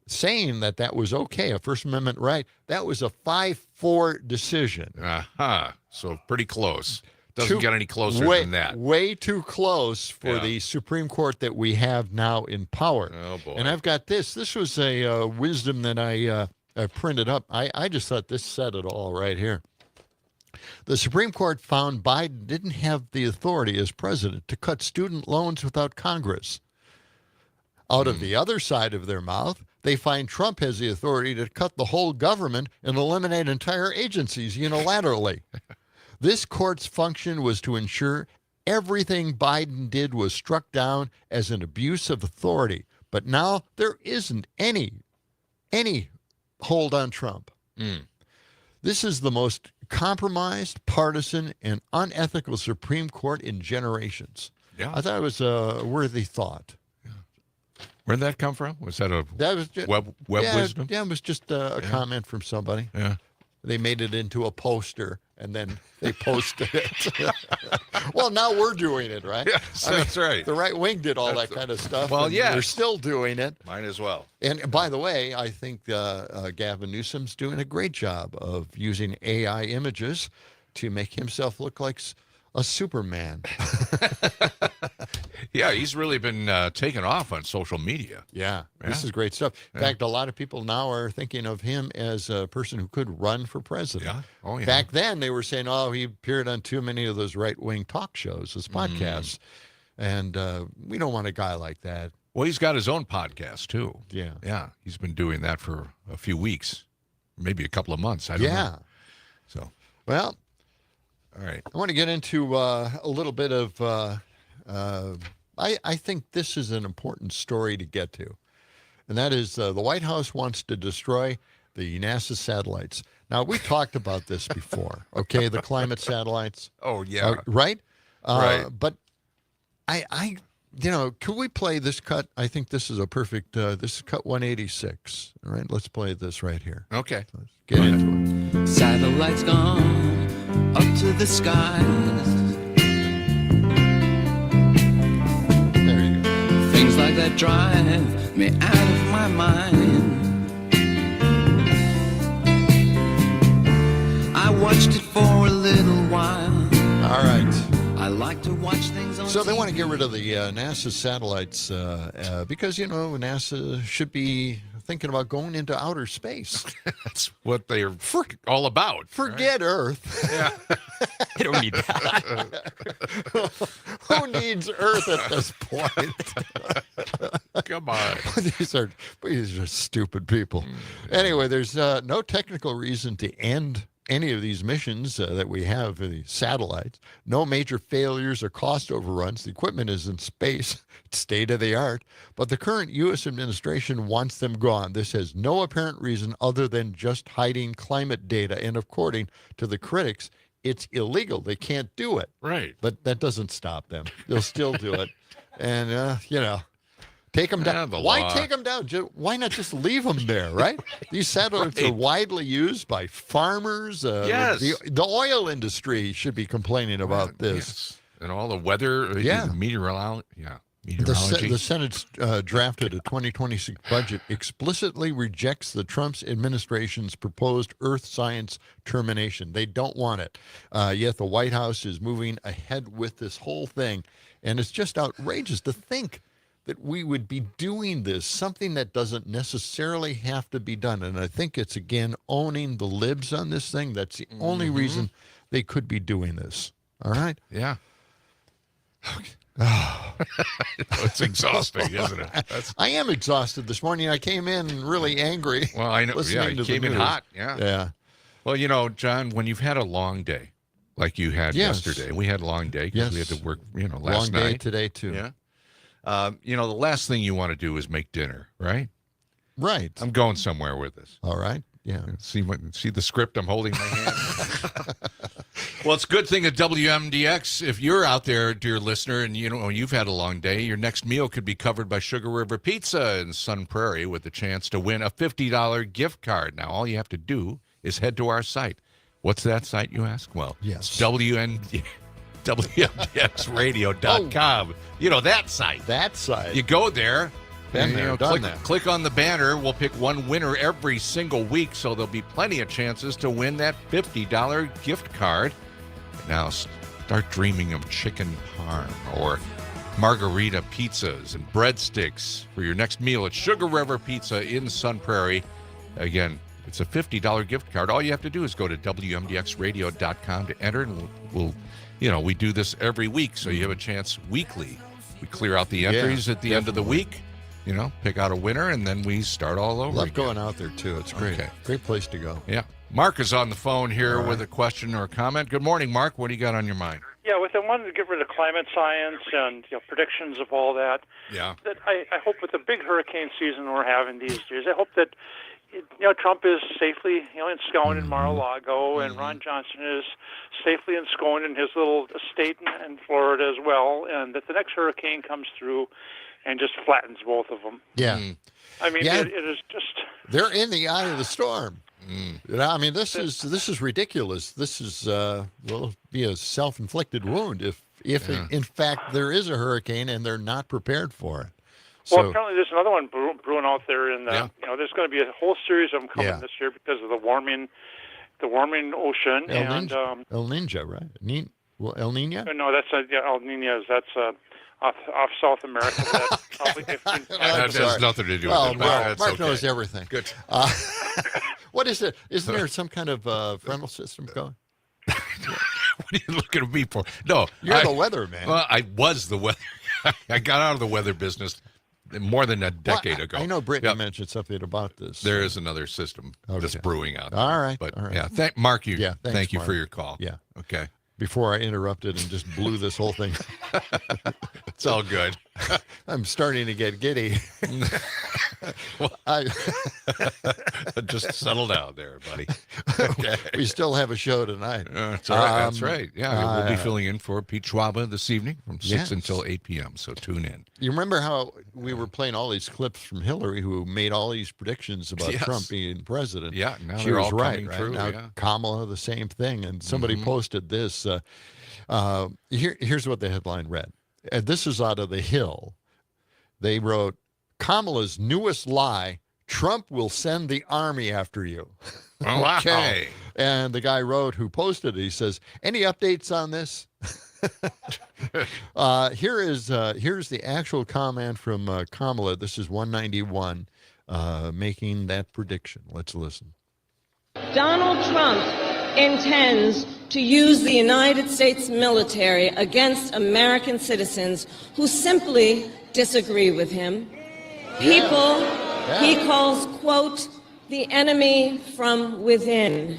saying that was okay, a First Amendment right, that was a 5-4 decision. So pretty close. Doesn't get any closer than that. Way too close for the Supreme Court that we have now in power. Oh, boy. And I've got this. This was a wisdom that I printed up. I just thought this said it all right here. The Supreme Court found Biden didn't have the authority as president to cut student loans without Congress. Out of the other side of their mouth, they find Trump has the authority to cut the whole government and eliminate entire agencies unilaterally. This court's function was to ensure everything Biden did was struck down as an abuse of authority. But now there isn't any hold on Trump. This is the most compromised, partisan, and unethical Supreme Court in generations. Yeah. I thought it was a worthy thought. Where'd that come from? Was that a just, web wisdom? Yeah, it was just a comment from somebody. Yeah. They made it into a poster and then they posted it. Well, now we're doing it, right? Yes, that's right. The right wing did all that kind of stuff. Well, and yes. they're still doing it. Might as well. And by the way, I think Gavin Newsom's doing a great job of using AI images to make himself look like a Superman. Yeah, he's really been taking off on social media. Yeah, this is great stuff. In fact, a lot of people now are thinking of him as a person who could run for president. Yeah. Oh, yeah. Back then, they were saying, oh, he appeared on too many of those right-wing talk shows, those podcasts. And we don't want a guy like that. Well, he's got his own podcast, too. Yeah. Yeah, he's been doing that for a few weeks, maybe a couple of months. I don't know. So, well, all right. I want to get into a little bit of I think this is an important story to get to, and that is the White House wants to destroy the NASA satellites. Now, we talked about this before, okay, the climate satellites. Oh, yeah. Right? Right. But I could we play this cut? I think this is a perfect, this is cut 186. All right, let's play this right here. Okay. Let's get into it. Satellites gone up to the skies. Things like that drive me out of my mind. I watched it for a little while. All right. I like to watch things on So they TV. want to get rid of the NASA satellites because, NASA should be thinking about going into outer space. That's what they're all about. Forget Earth. Yeah. They don't need that. Who needs Earth at this point? Come on. These are stupid people. Anyway, there's no technical reason to end any of these missions that we have, the satellites. No major failures or cost overruns. The equipment is in space, state of the art. But the current U.S. administration wants them gone. This has no apparent reason other than just hiding climate data. And according to the critics, it's illegal. They can't do it. Right. But that doesn't stop them. They'll still do it. And, take them down. Why take them down? Why not just leave them there, right? These satellites are widely used by farmers. Yes. The oil industry should be complaining about this. Yes. And all the weather, meteorology. Yeah. The Senate's drafted a 2026 budget explicitly rejects the Trump administration's proposed Earth science termination. They don't want it. Yet the White House is moving ahead with this whole thing. And it's just outrageous to think that we would be doing this, something that doesn't necessarily have to be done. And I think it's, again, owning the libs on this thing. That's the only reason they could be doing this. All right? Yeah. Oh. It's exhausting, isn't it? I am exhausted this morning. I came in really angry. Well, I know. Yeah, you came in hot. Yeah. Yeah. Well, John, when you've had a long day, like you had yesterday, we had a long day because we had to work, last long night. Day today, too. Yeah. The last thing you want to do is make dinner, right? Right. I'm going somewhere with this. All right. Yeah. See the script I'm holding in my hand. Well, it's a good thing at WMDX. If you're out there, dear listener, and you've had a long day, your next meal could be covered by Sugar River Pizza in Sun Prairie with the chance to win a $50 gift card. Now, all you have to do is head to our site. What's that site, you ask? Well, yes. WMDXradio.com. That site. That site. You go there. Been there, done that. Click on the banner. We'll pick one winner every single week, so there'll be plenty of chances to win that $50 gift card. Now, start dreaming of chicken parm or margarita pizzas and breadsticks for your next meal at Sugar River Pizza in Sun Prairie. Again, it's a $50 gift card. All you have to do is go to WMDXradio.com to enter, and we do this every week, so you have a chance weekly. We clear out the entries at the end of the week. Pick out a winner, and then we start all over. Love going out there, too. It's great. Okay. Great place to go. Yeah. Mark is on the phone here with a question or a comment. Good morning, Mark. What do you got on your mind? Yeah, with the one to get rid of climate science and predictions of all that. Yeah. That I hope with the big hurricane season we're having these days, I hope that Trump is safely ensconced in Mar-a-Lago, and Ron Johnson is safely ensconced in his little estate in Florida as well, and that the next hurricane comes through and just flattens both of them. Yeah. I mean, Yeah. it is just... They're in the eye of the storm. I mean, this is ridiculous. This is will be a self-inflicted wound if in fact there is a hurricane and they're not prepared for it. Well, apparently there's another one brewing out there, and there's going to be a whole series of them coming this year because of the warming ocean El Ninja, right? El Nino? No, that's El Niño. That's off South America. That's probably that has nothing to do with it. Mark knows everything. Good. What is it? Isn't there some kind of frontal system going? What are you looking at me for? No, you're the weather man. Well, I was the weather. I got out of the weather business more than a decade ago. I know Brittany mentioned something about this. There is another system that's brewing out there. All right. But all right. yeah, Mark, thank you Mark. for your call. Yeah. Okay. Before I interrupted and just blew this whole thing. It's all good. I'm starting to get giddy. Just settle down there, buddy. Okay. We still have a show tonight. That's all right. That's right. Yeah, we'll be filling in for Pete Schwaba this evening from 6 until 8 p.m., so tune in. You remember how we were playing all these clips from Hillary, who made all these predictions about Trump being president? Yeah, now she they're was all right. coming true. Now Kamala, the same thing. And somebody posted this. Here's what the headline read. And this is out of The Hill. They wrote, Kamala's newest lie, Trump will send the army after you. Okay. And the guy wrote, who posted it, he says, any updates on this? Here's the actual comment from Kamala. This is 191 making that prediction. Let's listen. Donald Trump intends to use the United States military against American citizens who simply disagree with him. People he calls, quote, the enemy from within.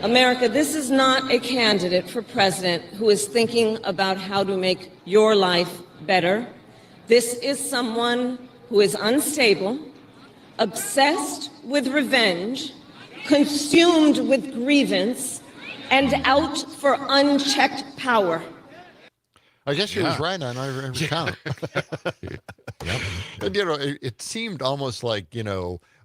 America, this is not a candidate for president who is thinking about how to make your life better. This is someone who is unstable, obsessed with revenge, consumed with grievance, and out for unchecked power. I guess she was right on every count. And, it seemed almost like,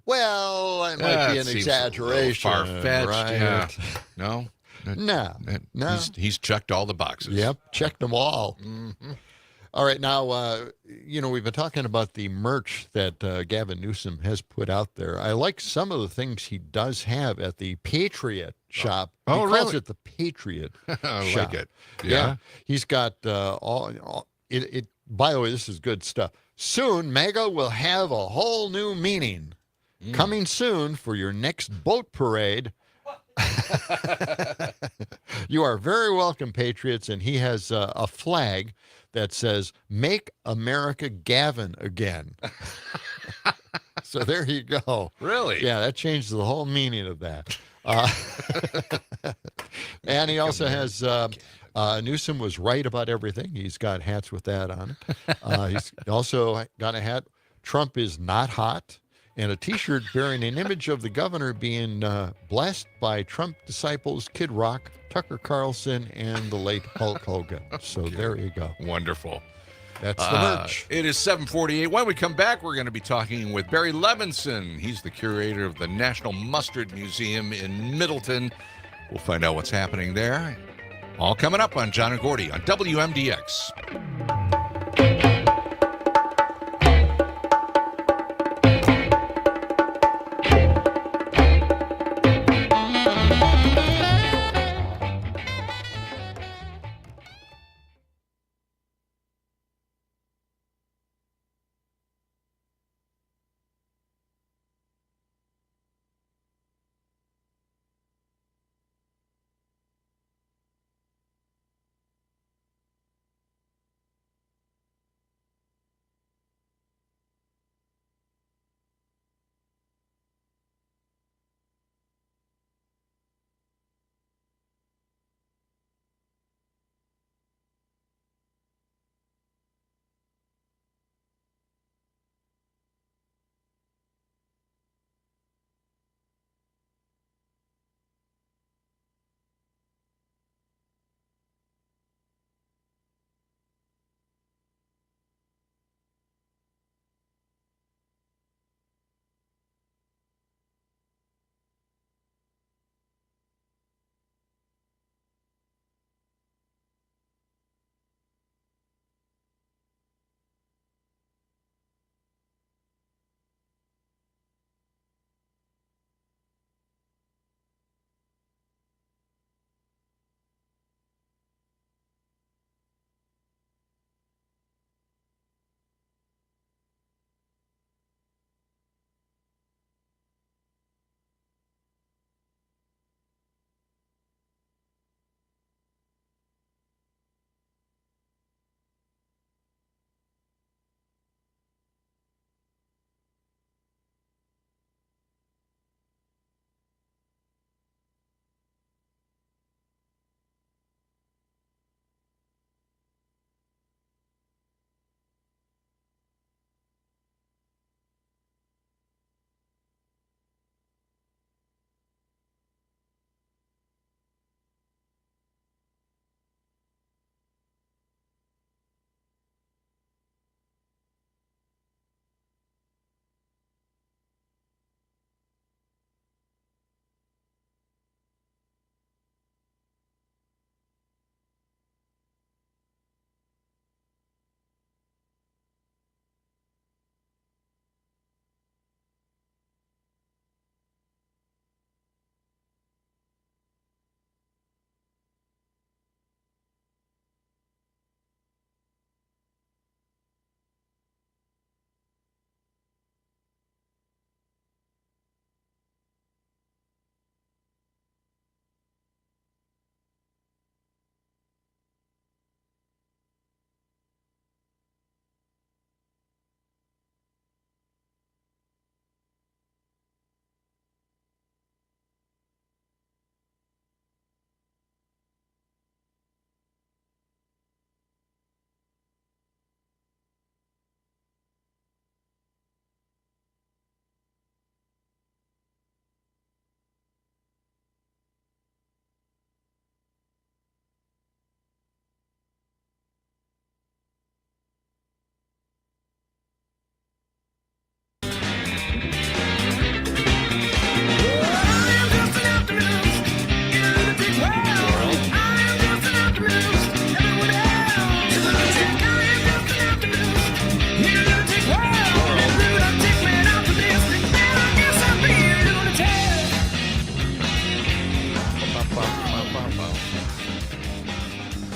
well, it might be an exaggeration. Far-fetched, right? No. No. He's checked all the boxes. Yep, checked them all. All right, now, we've been talking about the merch that Gavin Newsom has put out there. I like some of the things he does have at the Patriot shop. He calls it the Patriot I shop. like it. Yeah. He's got all it. By the way, this is good stuff. Soon, MAGA will have a whole new meaning. Coming soon for your next boat parade. You are very welcome, Patriots. And he has a flag that says, Make America Gavin Again. So there you go. Really? Yeah, that changes the whole meaning of that. And he also has, Newsom was right about everything. He's got hats with that on it. He's also got a hat, Trump is not hot, and a T-shirt bearing an image of the governor being blessed by Trump disciples Kid Rock, Tucker Carlson, and the late Hulk Hogan. So there you go. Wonderful. That's the merch. It is 7:48. When we come back, we're going to be talking with Barry Levinson. He's the curator of the National Mustard Museum in Middleton. We'll find out what's happening there. All coming up on John and Gordy on WMDX.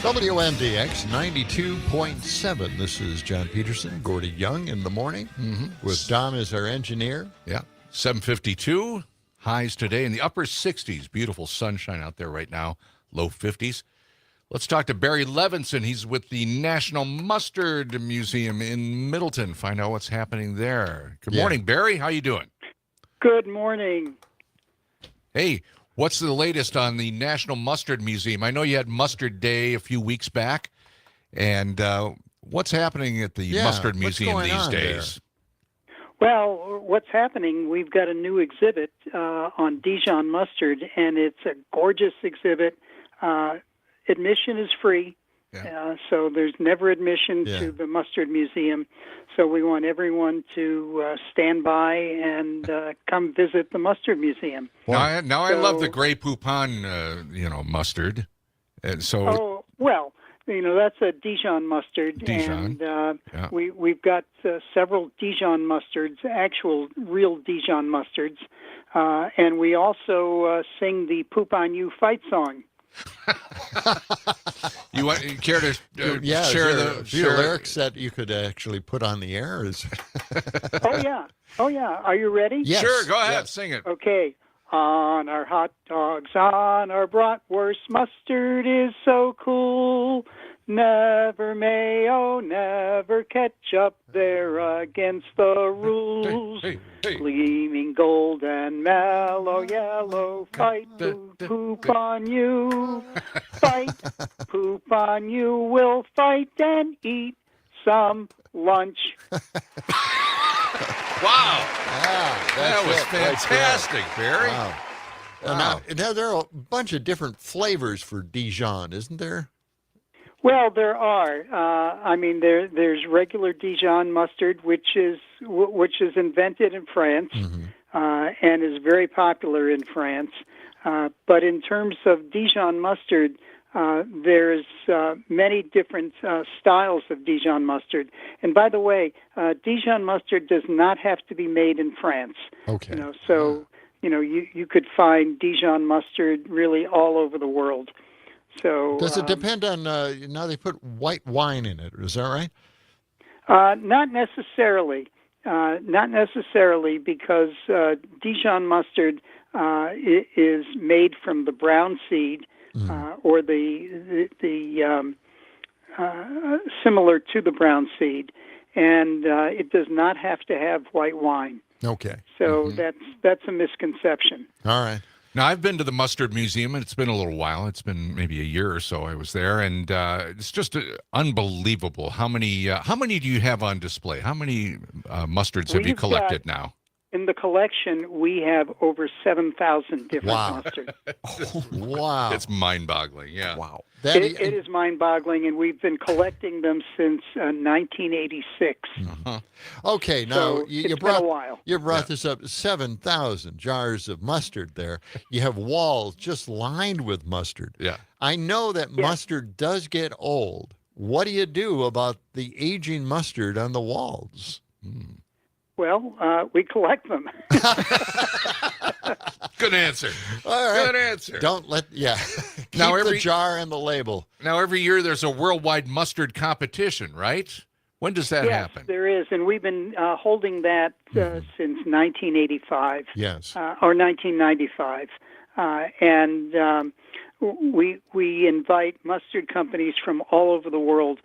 WMDX 92.7. This is John Peterson, Gordy Young in the morning, with Dom as our engineer. Yeah. 7:52. Highs today in the upper 60s. Beautiful sunshine out there right now. Low 50s. Let's talk to Barry Levinson. He's with the National Mustard Museum in Middleton. Find out what's happening there. Good morning, Barry. How you doing? Good morning. Hey, what's the latest on the National Mustard Museum? I know you had Mustard Day a few weeks back. And what's happening at the Mustard Museum these days? Well, what's happening, we've got a new exhibit on Dijon mustard, and it's a gorgeous exhibit. Admission is free, so there's never admission to the Mustard Museum. So we want everyone to stand by and come visit the Mustard Museum. I love the Grey Poupon, mustard. And so, oh, well, that's a Dijon mustard. Dijon. And we've got several Dijon mustards, actual real Dijon mustards. And we also sing the Poop on You fight song. You care to share the lyrics that you could actually put on the air? Oh yeah. Are you ready? Yes. Sure, go ahead, sing it. Okay. On our hot dogs, on our bratwurst, mustard is so cool. Never mayo, never ketchup, they're against the rules. Gleaming gold and mellow yellow, fight poop on you. Fight poop on you, we'll fight and eat some lunch. Wow. That was fantastic, Barry. Wow. Now, there are a bunch of different flavors for Dijon, isn't there? Well, there are. There's regular Dijon mustard, which is invented in France and is very popular in France. But in terms of Dijon mustard, there's many different styles of Dijon mustard. And by the way, Dijon mustard does not have to be made in France. Okay. You could find Dijon mustard really all over the world. So does it depend on now they put white wine in it? Is that right? Not necessarily. Not necessarily, because Dijon mustard is made from the brown seed, or the similar to the brown seed, and it does not have to have white wine. Okay. So that's a misconception. All right. Now, I've been to the Mustard Museum, and it's been a little while. It's been maybe a year or so I was there, and it's just unbelievable. How many do you have on display? How many mustards have you collected now? In the collection, we have over 7,000 different mustards. Wow. It's mind-boggling, yeah. Wow. It is mind-boggling, and we've been collecting them since 1986. Okay, now So you been a while. brought this up, 7,000 jars of mustard there. You have walls just lined with mustard. Yeah. I know that mustard does get old. What do you do about the aging mustard on the walls? Well, we collect them. Good answer. All right. Good answer. Don't let, keep Now the jar and the label. Now, every year there's a worldwide mustard competition, right? When does that happen? Yes, there is, and we've been holding that since 1985. Yes. Or 1995. And we invite mustard companies from all over the world.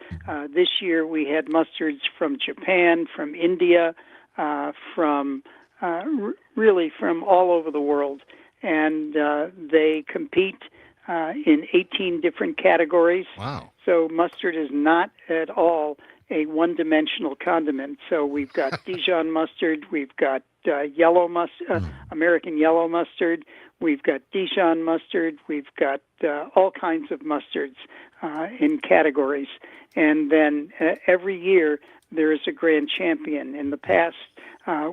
This year we had mustards from Japan, from India, really from all over the world. And they compete in 18 different categories. Wow. So mustard is not at all a one-dimensional condiment. So we've got Dijon mustard, we've got yellow mustard, American yellow mustard, we've got Dijon mustard, we've got all kinds of mustards in categories. And then every year there is a grand champion. In the past,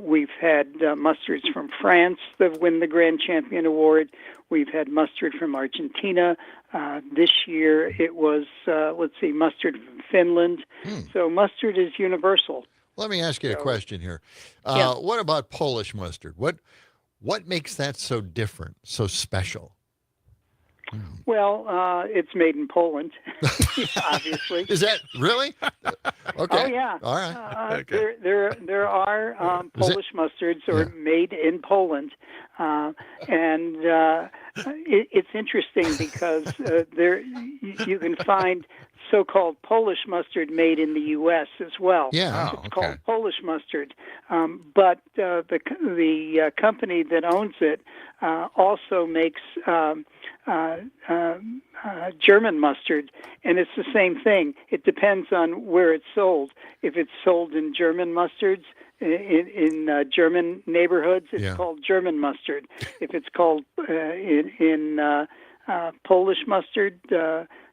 we've had mustards from France that win the Grand Champion Award. We've had mustard from Argentina. This year it was, mustard from Finland. So mustard is universal. Let me ask you a question here. What about Polish mustard? What makes that so different, so special? Well, it's made in Poland, obviously. Is that really? Okay. Oh yeah. All right. Okay. There are Polish mustards or made in Poland, and it's interesting because you can find so-called Polish mustard made in the U.S. as well. Yeah. It's called Polish mustard, but the company that owns it also makes German mustard, and it's the same thing. It depends on where it's sold. If it's sold in German mustards, in German neighborhoods, it's called German mustard. If it's called in Polish mustard,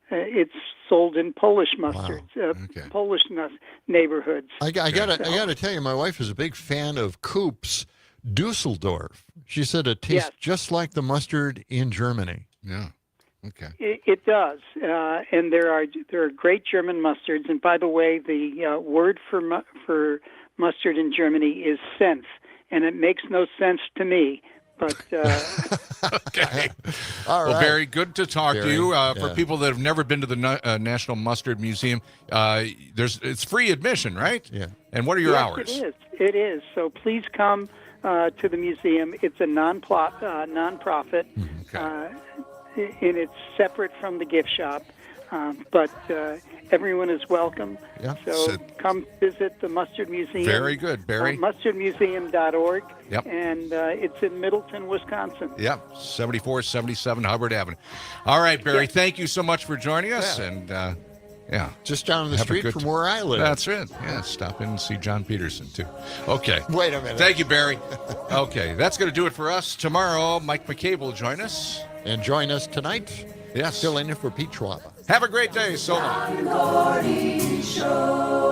it's sold in Polish mustards, Polish neighborhoods. I gotta tell you, my wife is a big fan of Koop's Dusseldorf. She said it tastes just like the mustard in Germany. Yeah. Okay. It does, and there are great German mustards. And by the way, the word for mustard in Germany is Senf, and it makes no sense to me. But okay. All right. Well, Barry, good to talk to you. For people that have never been to the National Mustard Museum, it's free admission, right? Yeah. And what are your hours? It is. So please come to the museum. It's a nonprofit, and it's separate from the gift shop. But everyone is welcome. Yeah. So come visit the Mustard Museum. Very good, Barry. Mustardmuseum.org. Yep. And it's in Middleton, Wisconsin. Yep, 7477 Hubbard Avenue. All right, Barry, thank you so much for joining us. And, just down the street from where I live. That's it. Yeah, stop in and see John Peterson, too. Okay. Wait a minute. Thank you, Barry. Okay, that's going to do it for us. Tomorrow, Mike McCabe will join us. And join us tonight. Yes. Still in it for Pete Schwab. Have a great day. So long. John and Gordy Show.